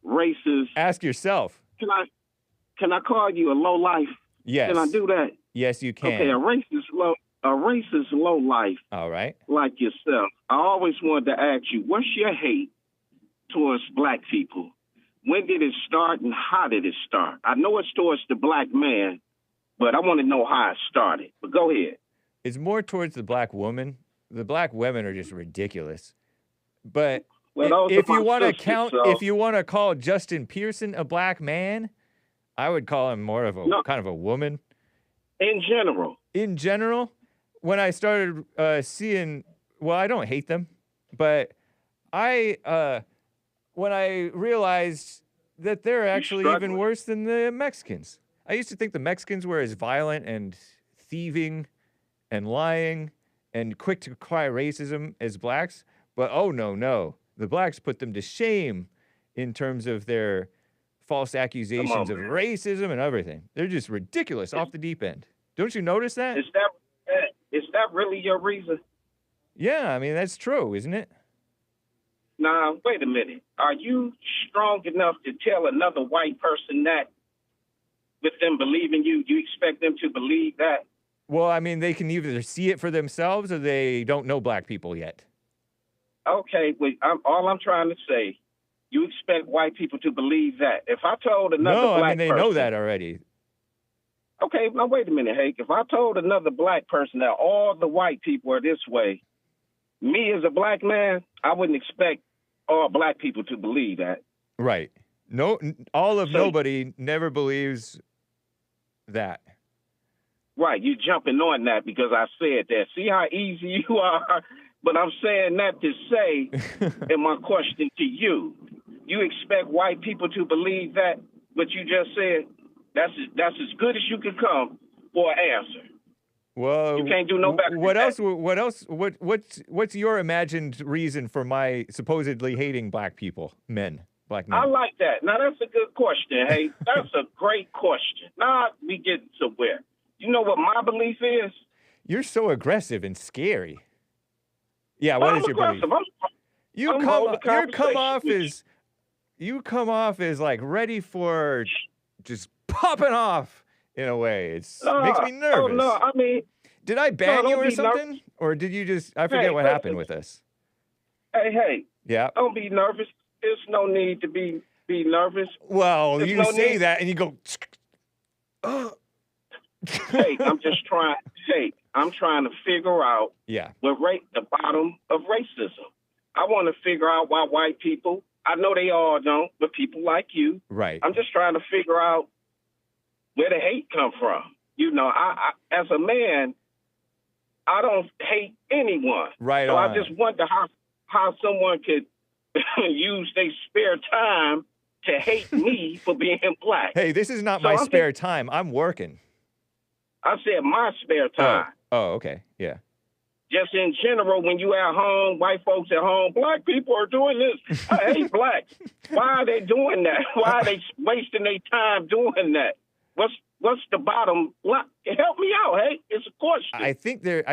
racist. Ask yourself. Can I call you a low life? Yes. Can I do that? Yes, you can. Okay, a racist low life. All right. Like yourself. I always wanted to ask you, what's your hate towards black people? When did it start and how did it start? I know it's towards the black man, but I want to know how it started. But go ahead. It's more towards the black woman. The black women are just ridiculous. But if you want to if you want to call Justin Pearson a black man, I would call him more of a kind of a woman. In general. In general, when I started seeing, well, I don't hate them, but when I realized that they're actually even worse than the Mexicans. I used to think the Mexicans were as violent and thieving and lying and quick to cry racism as blacks, but oh no. The blacks put them to shame in terms of their false accusations of racism and everything. They're just ridiculous off the deep end. Don't you notice that? Is that really your reason? Yeah, I mean, that's true, isn't it? Now, wait a minute. Are you strong enough to tell another white person that with them believing you? You expect them to believe that? Well, I mean, they can either see it for themselves or they don't know black people yet. Okay, well, all I'm trying to say, you expect white people to believe that. If I told another black person... No, I mean, they know that already. Okay, now wait a minute, Hake. If I told another black person that all the white people are this way, me as a black man, I wouldn't expect all black people to believe that. Right. No, nobody never believes that. Right, you jumping on that because I said that. See how easy you are? But I'm saying that to say, in my question to you, you expect white people to believe that what you just said? That's as good as you can come for an answer. Well, you can't do no better. What's your imagined reason for my supposedly hating black people, black men? I like that. Now that's a good question. Hey, that's a great question. Now we get somewhere. You know what my belief is? You're so aggressive and scary. Yeah, what is your belief? You come off as like ready for just popping off in a way. It makes me nervous. Oh no, I mean, did I ban you or something? Or did you just? I forget what happened with us. Hey. Yeah. Don't be nervous. There's no need to be nervous. Well, you say that and you go. Hey, I'm trying to figure out the bottom of racism. I want to figure out why white people, I know they all don't, but people like you. Right. I'm just trying to figure out where the hate come from. You know, I as a man, I don't hate anyone. Right. So I just wonder how someone could use their spare time to hate me for being black. Hey, this is not my spare time. I'm working. I said my spare time. Oh, okay. Yeah. Just in general, when you at home, white folks at home, black people are doing this. I hate blacks. Why are they doing that? Why are they wasting their time doing that? What's the bottom line? Help me out, hey? It's a question. I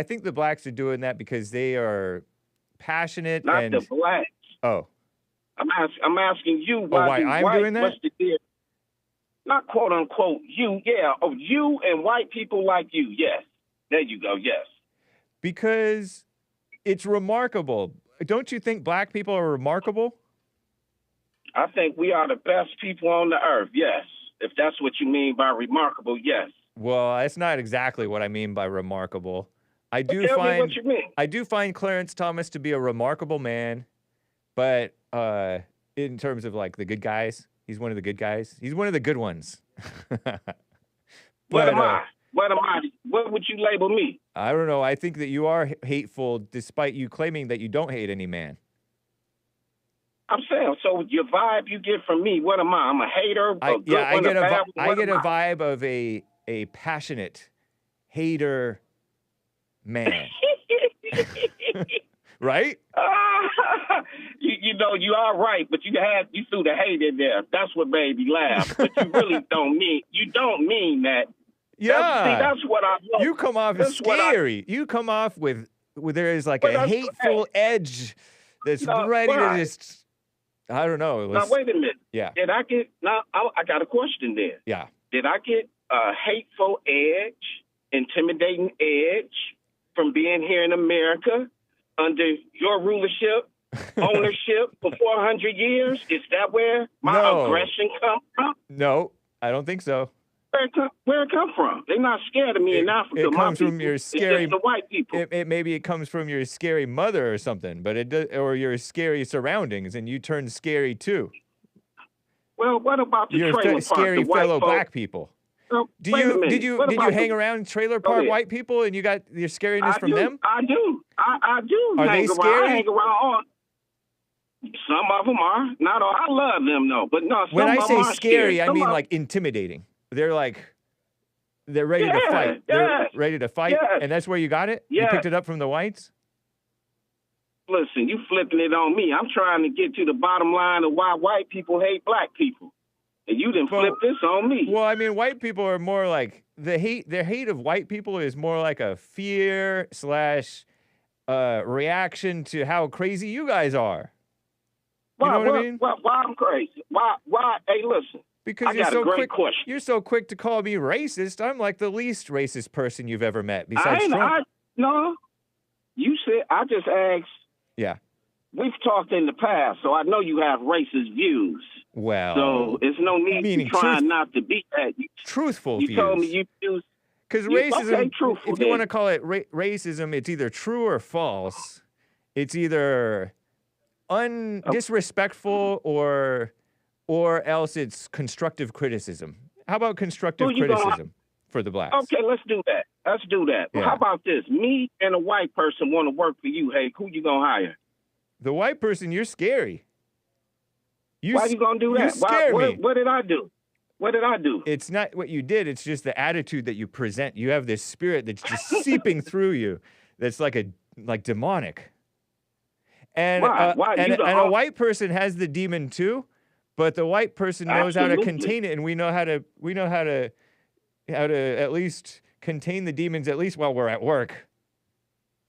think the blacks are doing that because they are passionate. Not the blacks. Oh. I'm asking you why I'm doing that? What's the deal? Not quote unquote you, you and white people like you, yes. There you go, yes. Because it's remarkable. don't you think black people are remarkable? I think we are the best people on the earth, yes. If that's what you mean by remarkable, yes. Well, that's not exactly what I mean by remarkable. I Tell me what you mean. I do find Clarence Thomas to be a remarkable man, but in terms of like the good guys, he's one of the good guys. He's one of the good ones. What am I? What am I? What would you label me? I don't know. I think that you are hateful despite you claiming that you don't hate any man. I'm saying, so your vibe you get from me, what am I? I'm a hater? I get a vibe of a passionate hater man. Right? You know, you are right, but you threw the hate in there. That's what made me laugh. But you really don't mean that. Yeah. That's what I love. You come off as scary. You come off with there is like a hateful edge that's ready to just, I don't know. Now, wait a minute. Yeah. Did I get, now I got a question there. Yeah. Did I get a hateful edge, intimidating edge from being here in America under your rulership, ownership for 400 years? Is that where my aggression comes from? No, I don't think so. Where it come from? They're not scared of me in Africa. It comes from your scary. It's just the white people. Maybe it comes from your scary mother or something, but it does, or your scary surroundings, and you turn scary too. Well, what about the your trailer scary park, fellow folks? black people? Did you hang around trailer Go park ahead. white people and you got your scariness from them? I do. I do. Are they scary? I hang around. Some of them are. Not all. I love them though, but no. Some When I of say them are scary, I Some mean of- like intimidating. They're ready to fight. They're ready to fight, and that's where you got it? You Yes. picked it up from the whites? Listen, you flipping it on me. I'm trying to get to the bottom line of why white people hate black people. And you didn't flip this on me. Well, I mean, white people are more like their hate of white people is more like a fear / reaction to how crazy you guys are. You know what I mean? Why I'm crazy? Why? Hey, listen. Because I you're got so a great quick. question. You're so quick to call me racist. I'm like the least racist person you've ever met besides Trump. No. You said I just asked. Yeah. We've talked in the past, so I know you have racist views. Well, so there's no need to try not to be that. Truthful you views. told me you use. Because racism, okay, truthful, if you want to call it racism, it's either true or false. It's either disrespectful or else it's constructive criticism. How about constructive criticism for the blacks? Okay, let's do that. Yeah. Well, how about this? Me and a white person want to work for you, Hake. Who you gonna hire? The white person, you're scary. Why you gonna do that? You scare me. What did I do? What did I do? It's not what you did. It's just the attitude that you present. You have this spirit that's just seeping through you. That's like demonic. And Why? A white person has the demon too, but the white person knows how to contain it, and we know how to at least contain the demons at least while we're at work.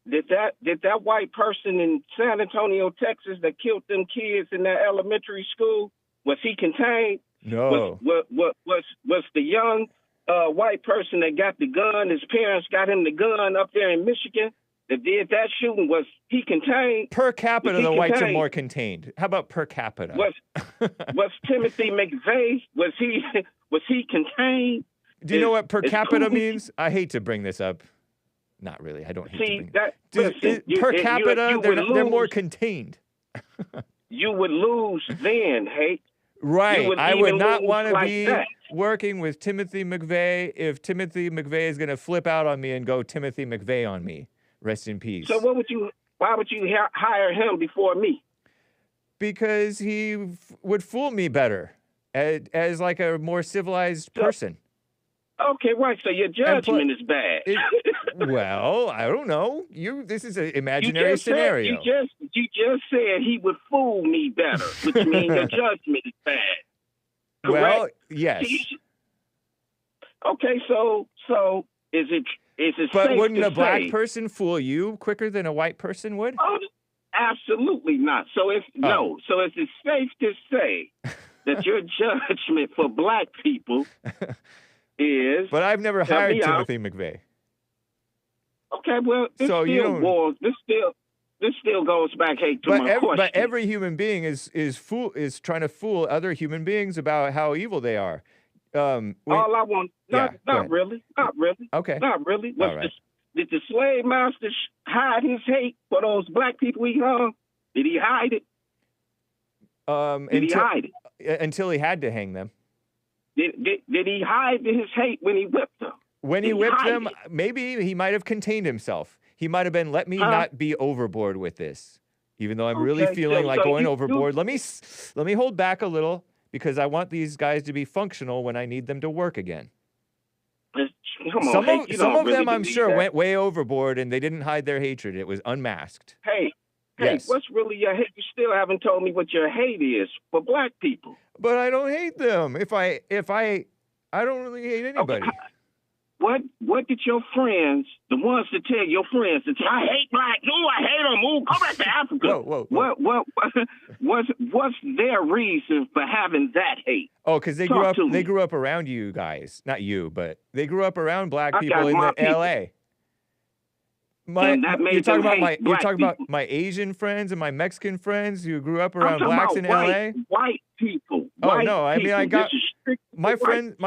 Did that white person in San Antonio, Texas, that killed them kids in that elementary school, was he contained? No. Was the young white person that got the gun? His parents got him the gun up there in Michigan. That did that shooting, was he contained? Per capita, the whites are more contained. How about per capita? Was Timothy McVeigh, was he contained? Do you know what per capita means? I hate to bring this up. Not really. I don't hate to bring it. Per capita, they're more contained. You would lose then, Hake. Right. I would not want to be working with Timothy McVeigh if Timothy McVeigh is going to flip out on me and go Timothy McVeigh on me. Rest in peace. So why would you hire him before me? Because he would fool me better as like a more civilized person. Okay, right. So your judgment is bad. Well, I don't know. This is an imaginary scenario. You just said he would fool me better, which means your judgment is bad. Correct? Well, yes. Okay, so is it But safe wouldn't to a black say, person fool you quicker than a white person would? Oh, absolutely not. So it's no. So is it safe to say that your judgment for black people is? But I've never hired Timothy McVeigh. Okay, well, it's So you still don't- wars. It's still this still goes back, Hake, to my question. But every human being is trying to fool other human beings about how evil they are. All I want, not really. Okay. Not really. All right. Did the slave master hide his hate for those black people he hung? Did he hide it? Did he hide it? Until he had to hang them. Did he hide his hate when he whipped them? When he whipped them, maybe he might have contained himself. He might have been, let me not be overboard with this. Even though I'm really feeling like going overboard. Let me hold back a little because I want these guys to be functional when I need them to work again. Some of them, I'm sure, went way overboard and they didn't hide their hatred. It was unmasked. Hey, yes. What's really your hate? You still haven't told me what your hate is for black people. But I don't hate them. I don't really hate anybody. Okay. What did your friends, the ones that tell your friends that say, I hate black, ooh, I hate them, ooh, go back to Africa. Whoa. What's their reason for having that hate? Oh, because they grew up around you guys. Not you, but they grew up around black people in LA. You're talking about my Asian friends and my Mexican friends who grew up around blacks in LA? White people. Oh, no. I mean, I got my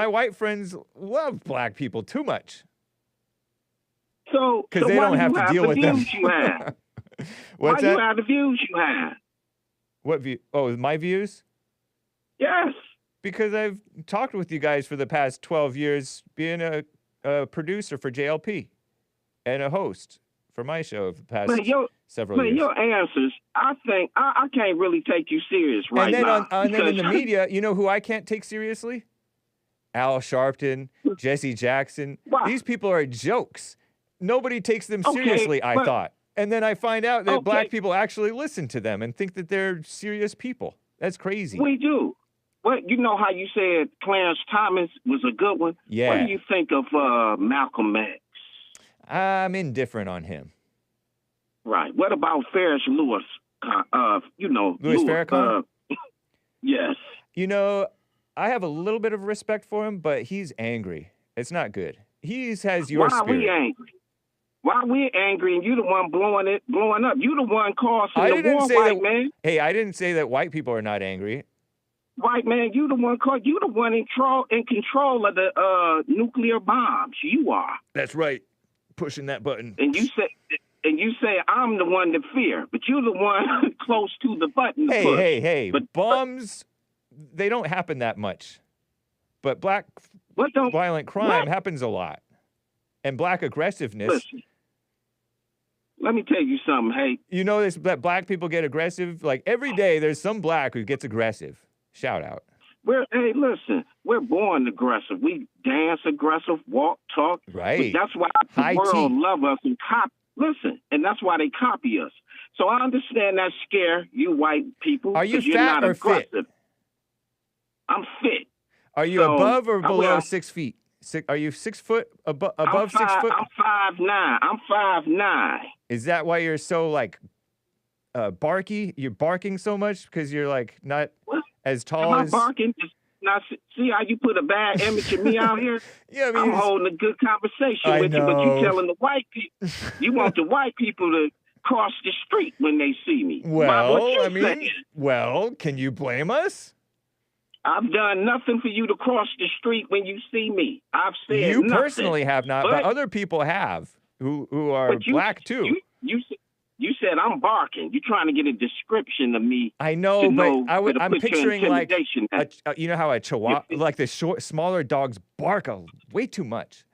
white friends love black people too much. So, because they don't have to deal with them. What's that? Why you have the views you have? What view? Oh, my views? Yes. Because I've talked with you guys for the past 12 years, being a producer for JLP and a host for my show for the past several years. Your answers, I think, I can't really take you serious right now. And then in the media, you know who I can't take seriously? Al Sharpton, Jesse Jackson. Wow. These people are jokes. Nobody takes them seriously, I thought. And then I find out that black people actually listen to them and think that they're serious people. That's crazy. We do. Well, you know how you said Clarence Thomas was a good one? Yeah. What do you think of Malcolm X? I'm indifferent on him. Right. What about Ferris Lewis? Louis Farrakhan? Yes. You know, I have a little bit of respect for him, but he's angry. It's not good. He has your spirit. Why are we angry? Why we're angry and you the one blowing up? You the one causing the war, white man. Hey, I didn't say that white people are not angry. White man, you the one in control of the nuclear bombs. You are. That's right. Pushing that button. And you say I'm the one to fear, but you're the one close to the button. Hey. But bombs, they don't happen that much. But violent crime happens a lot. And black aggressiveness. Listen, let me tell you something, Hake. You know that black people get aggressive? Like every day there's some black who gets aggressive. Shout out. Listen, we're born aggressive. We dance aggressive, walk, talk. Right. That's why the world love us and copy. Listen, and that's why they copy us. So I understand that scare you white people. Are you fat or aggressive. fit? I'm fit. Are you above or below 6 feet? Are you 6 foot above 6 foot? I'm 5'9". I'm 5'9". Is that why you're so like barky? You're barking so much because you're like not as tall as. Am I barking? Now, see how you put a bad image of me out here? Yeah, I mean, I'm holding a good conversation with you, but you telling the white people, you want the white people to cross the street when they see me. Well, can you blame us? I've done nothing for you to cross the street when you see me. I've said you nothing. Personally have not, but other people have who are black too. You said I'm barking. You're trying to get a description of me. I know, but I'm picturing like you know how a chihuahua, like the smaller dogs bark way too much.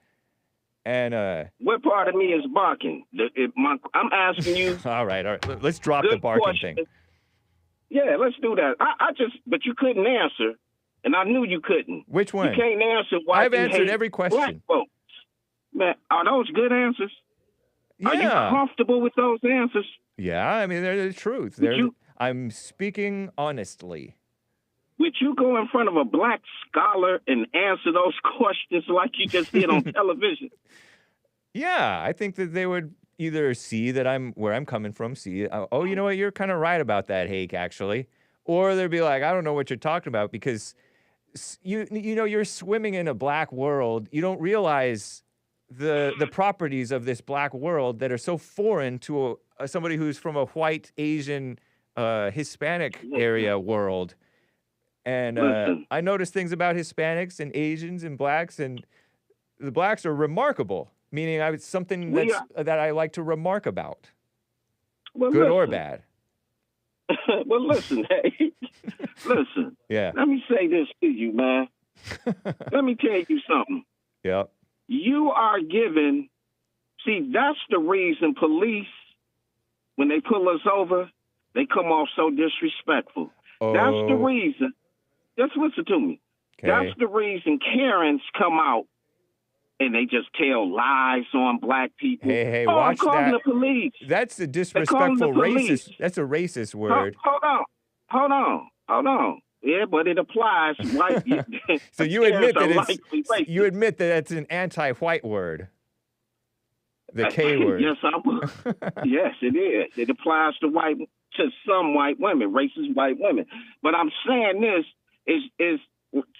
And what part of me is barking? I'm asking you. All right. Let's drop the barking thing. Yeah, let's do that. But you couldn't answer, and I knew you couldn't. Which one? You can't answer why I've answered every question. Black folks. Man, are those good answers? Yeah. Are you comfortable with those answers? Yeah, I mean, they're the truth. I'm speaking honestly. Would you go in front of a black scholar and answer those questions like you just did on television? Yeah, I think that they would either see that where I'm coming from, you know what, you're kind of right about that, Hake, actually. Or they'd be like, I don't know what you're talking about, because you know, you're swimming in a black world. You don't realize the properties of this black world that are so foreign to somebody who's from a white, Asian, Hispanic area world. And I noticed things about Hispanics and Asians and blacks, and the blacks are remarkable, meaning it's something that I like to remark about, good or bad. Well, listen, hey, listen. Yeah. Let me say this to you, man. Let me tell you something. Yep. You are given. See, that's the reason police, when they pull us over, they come off so disrespectful. Oh. That's the reason. Just listen to me. Okay. That's the reason Karens come out and they just tell lies on black people. Hey, I'm watch calling that. the police. That's a They're disrespectful calling the police. racist. That's a racist word. Hold on. Yeah, but it applies. White. So you admit that it's you admit that it's an anti-white word. The K word. Yes, I would. Yes, it is. It applies to some white women, racist white women. But I'm saying this is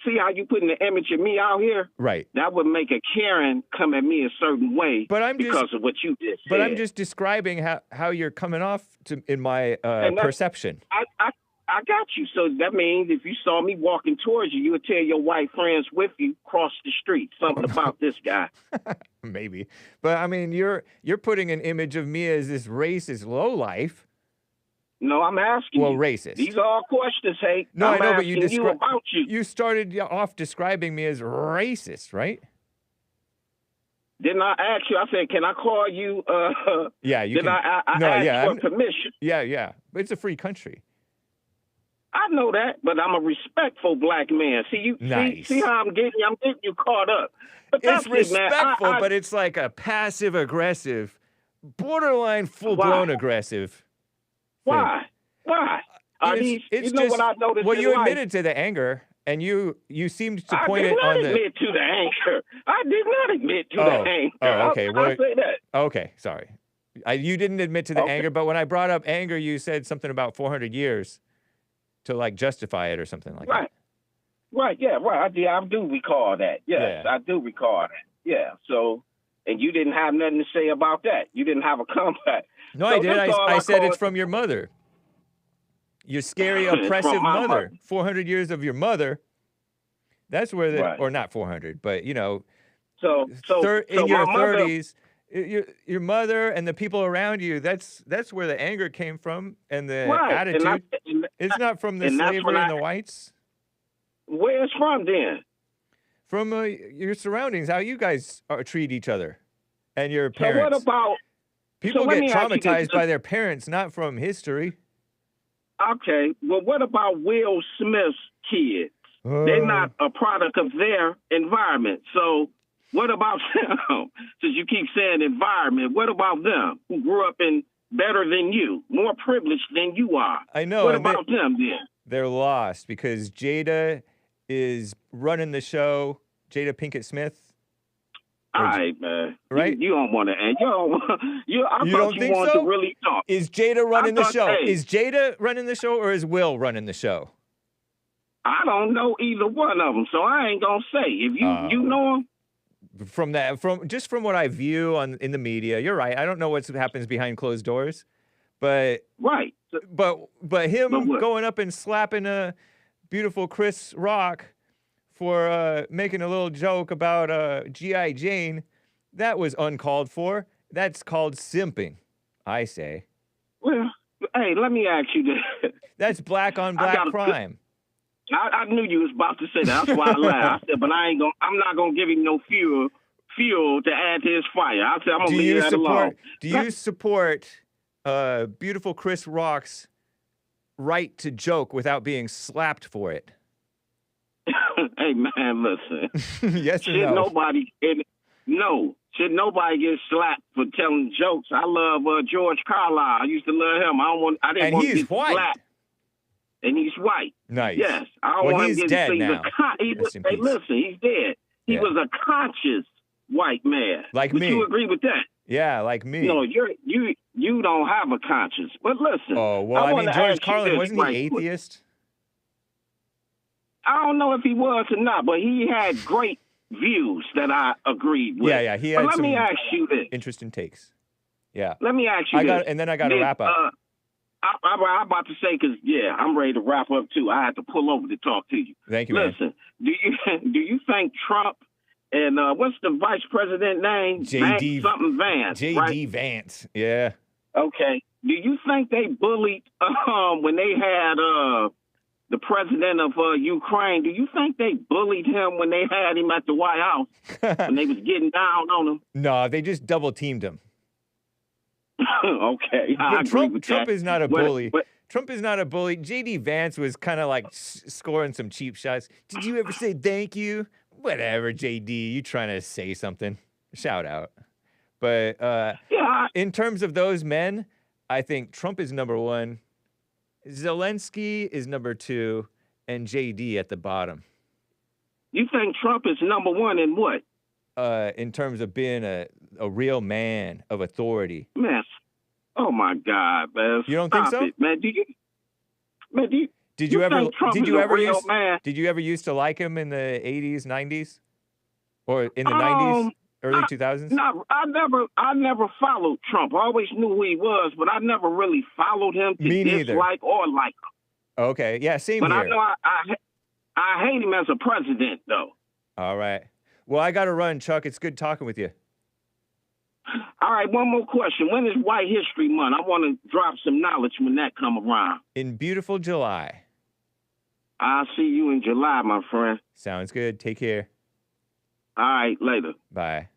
see how you putting the image of me out here? Right. That would make a Karen come at me a certain way because of what you just said. But I'm just describing how you're coming off in my perception. I got you. So that means if you saw me walking towards you, you would tell your white friends with you, cross the street, something about this guy. Maybe. But I mean, you're putting an image of me as this racist lowlife. No, I'm asking you. Racist. These are all questions, Hake. No, I'm I know, but asking you about you. You started off describing me as racist, right? Didn't I ask you? I said, can I call you? Yeah, you can. I asked for permission. Yeah. But it's a free country. I know that, but I'm a respectful black man. See you. Nice. See how I'm getting you caught up. But It's that's respectful, it, man. but it's like a passive aggressive, borderline full blown aggressive. Why? Why? It's you know what I noticed? Well, in you life? admitted to the anger, and you seemed to I point did it not on the. admit to the anger. I did not admit to the anger. Oh, okay. I'll say that. Okay, sorry. You didn't admit to the anger, but when I brought up anger, you said something about 400 years to like justify it or something like that. Right. Yeah. Right. I do recall that. Yes, Yeah. I do recall that. Yeah. So, and you didn't have nothing to say about that. You didn't have a comeback. No, So I did. that's all I said call it's it. from your mother. Your scary, It's from oppressive my mother. mother. 400 years of your mother. That's where Right. or not 400, but you know, So in your my mother- 30s, your mother and the people around you. That's where the anger came from and the Right. attitude. It's not from the and that's slavery when and the whites. Where it's from then? From your surroundings, how you guys treat each other, and your So parents. what about? People so let get me ask you this. traumatized by their parents, not from history. Okay. Well, what about Will Smith's kids? They're not a product of their environment. So what about them? Since you keep saying environment, what about them who grew up in better than you, more privileged than you are? I know. What about them then? They're lost because Jada is running the show. Jada Pinkett Smith. All right, man. Right? You don't want to end. I You thought don't you think wanted so? to really talk. Is Jada running the thought- show? hey. Is Jada running the show or is Will running the show? I don't know either one of them, so I ain't gonna say. If you know them, From what I view in the media, you're right. I don't know what happens behind closed doors, but right. But him what? going up and slapping a beautiful Chris Rock for making a little joke about G.I. Jane, that was uncalled for. That's called simping, I say. Well, hey, let me ask you this. That's black on black crime. I knew you was about to say that. That's why I laughed. I said, but I'm not gonna give him no fuel to add to his fire. I said I'm gonna leave that alone. Do you support beautiful Chris Rock's right to joke without being slapped for it? Hey man, listen. Yes or no? Should nobody get slapped for telling jokes? I love George Carlile. I used to love him. I didn't want to get slapped. And he's white. Nice. Yes. I don't want he's him dead now. Hey, listen, he's dead. He was a conscious white man. Like Would me. you agree with that? Yeah, like me. No, you don't have a conscience. But listen. Oh, well, I mean, George Carlin, wasn't he right atheist? I don't know if he was or not, but he had great views that I agreed with. Yeah, he had But let some me ask you this. interesting takes. Yeah. Let me ask you this. And then I got to wrap up. I'm about to say, because, I'm ready to wrap up, too. I had to pull over to talk to you. Thank you, man. Listen, do you think Trump and what's the vice president name? J.D. something Vance. J.D. Right? Vance. Yeah. Okay. Do you think they bullied when they had the president of Ukraine? Do you think they bullied him when they had him at the White House when they was getting down on him? No, they just double teamed him. Okay. Yeah, I agree with Trump that. is not a bully. But, Trump is not a bully. J.D. Vance was kind of like scoring some cheap shots. Did you ever say thank you? Whatever, J.D. You trying to say something? Shout out. But in terms of those men, I think Trump is number one. Zelensky is number two, and J.D. at the bottom. You think Trump is number one in what? In terms of being a real man of authority. Man, oh my God, man! You don't think so, it, man? Did you ever used to like him in the 80s, 90s, or in the 90s, early 2000s? No, I never followed Trump. I always knew who he was, but I never really followed him to dislike or like him. Okay, yeah, same but here. But I know I hate him as a president, though. All right. Well, I got to run, Chuck. It's good talking with you. All right, one more question. When is White History Month? I want to drop some knowledge when that come around. In beautiful July. I'll see you in July, my friend. Sounds good. Take care. All right, later. Bye.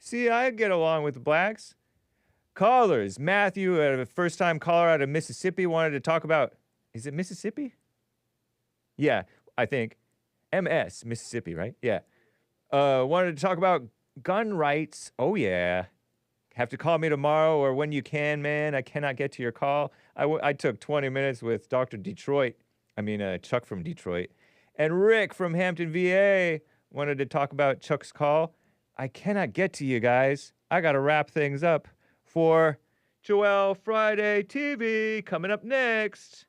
See, I get along with the blacks. Callers. Matthew, a first-time caller out of Mississippi, wanted to talk about... Is it Mississippi? Yeah, I think. MS, Mississippi, right? Yeah. Wanted to talk about gun rights. Oh, yeah. Have to call me tomorrow or when you can, man. I cannot get to your call. I took 20 minutes with Dr. Chuck from Detroit. And Rick from Hampton, VA wanted to talk about Chuck's call. I cannot get to you guys. I got to wrap things up for Joel Friday TV coming up next.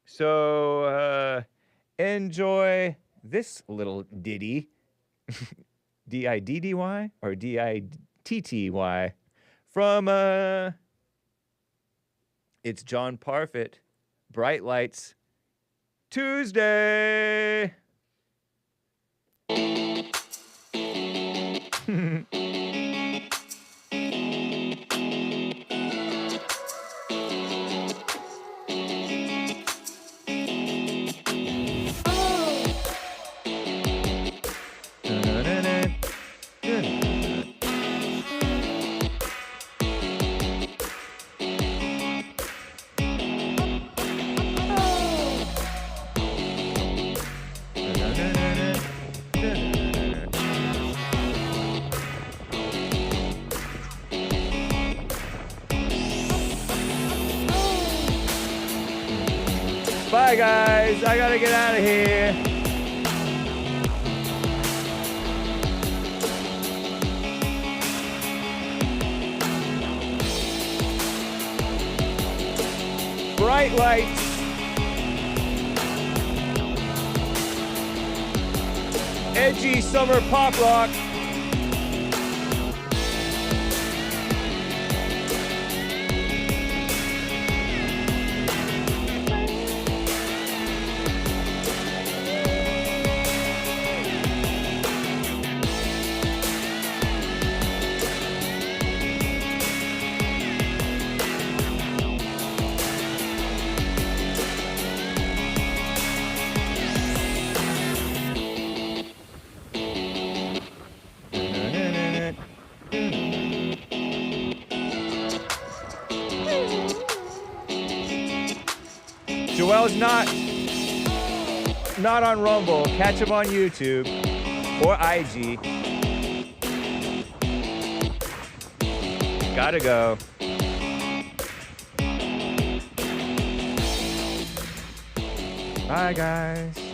So enjoy this little ditty. D-I-D-D-Y or D-I-T-T-Y from, it's John Parfitt, Bright Lights, Tuesday. Bye, guys. I gotta get out of here. Bright lights. Edgy summer pop rock. Joel's not on Rumble. Catch him on YouTube or IG. Gotta go. Bye, guys.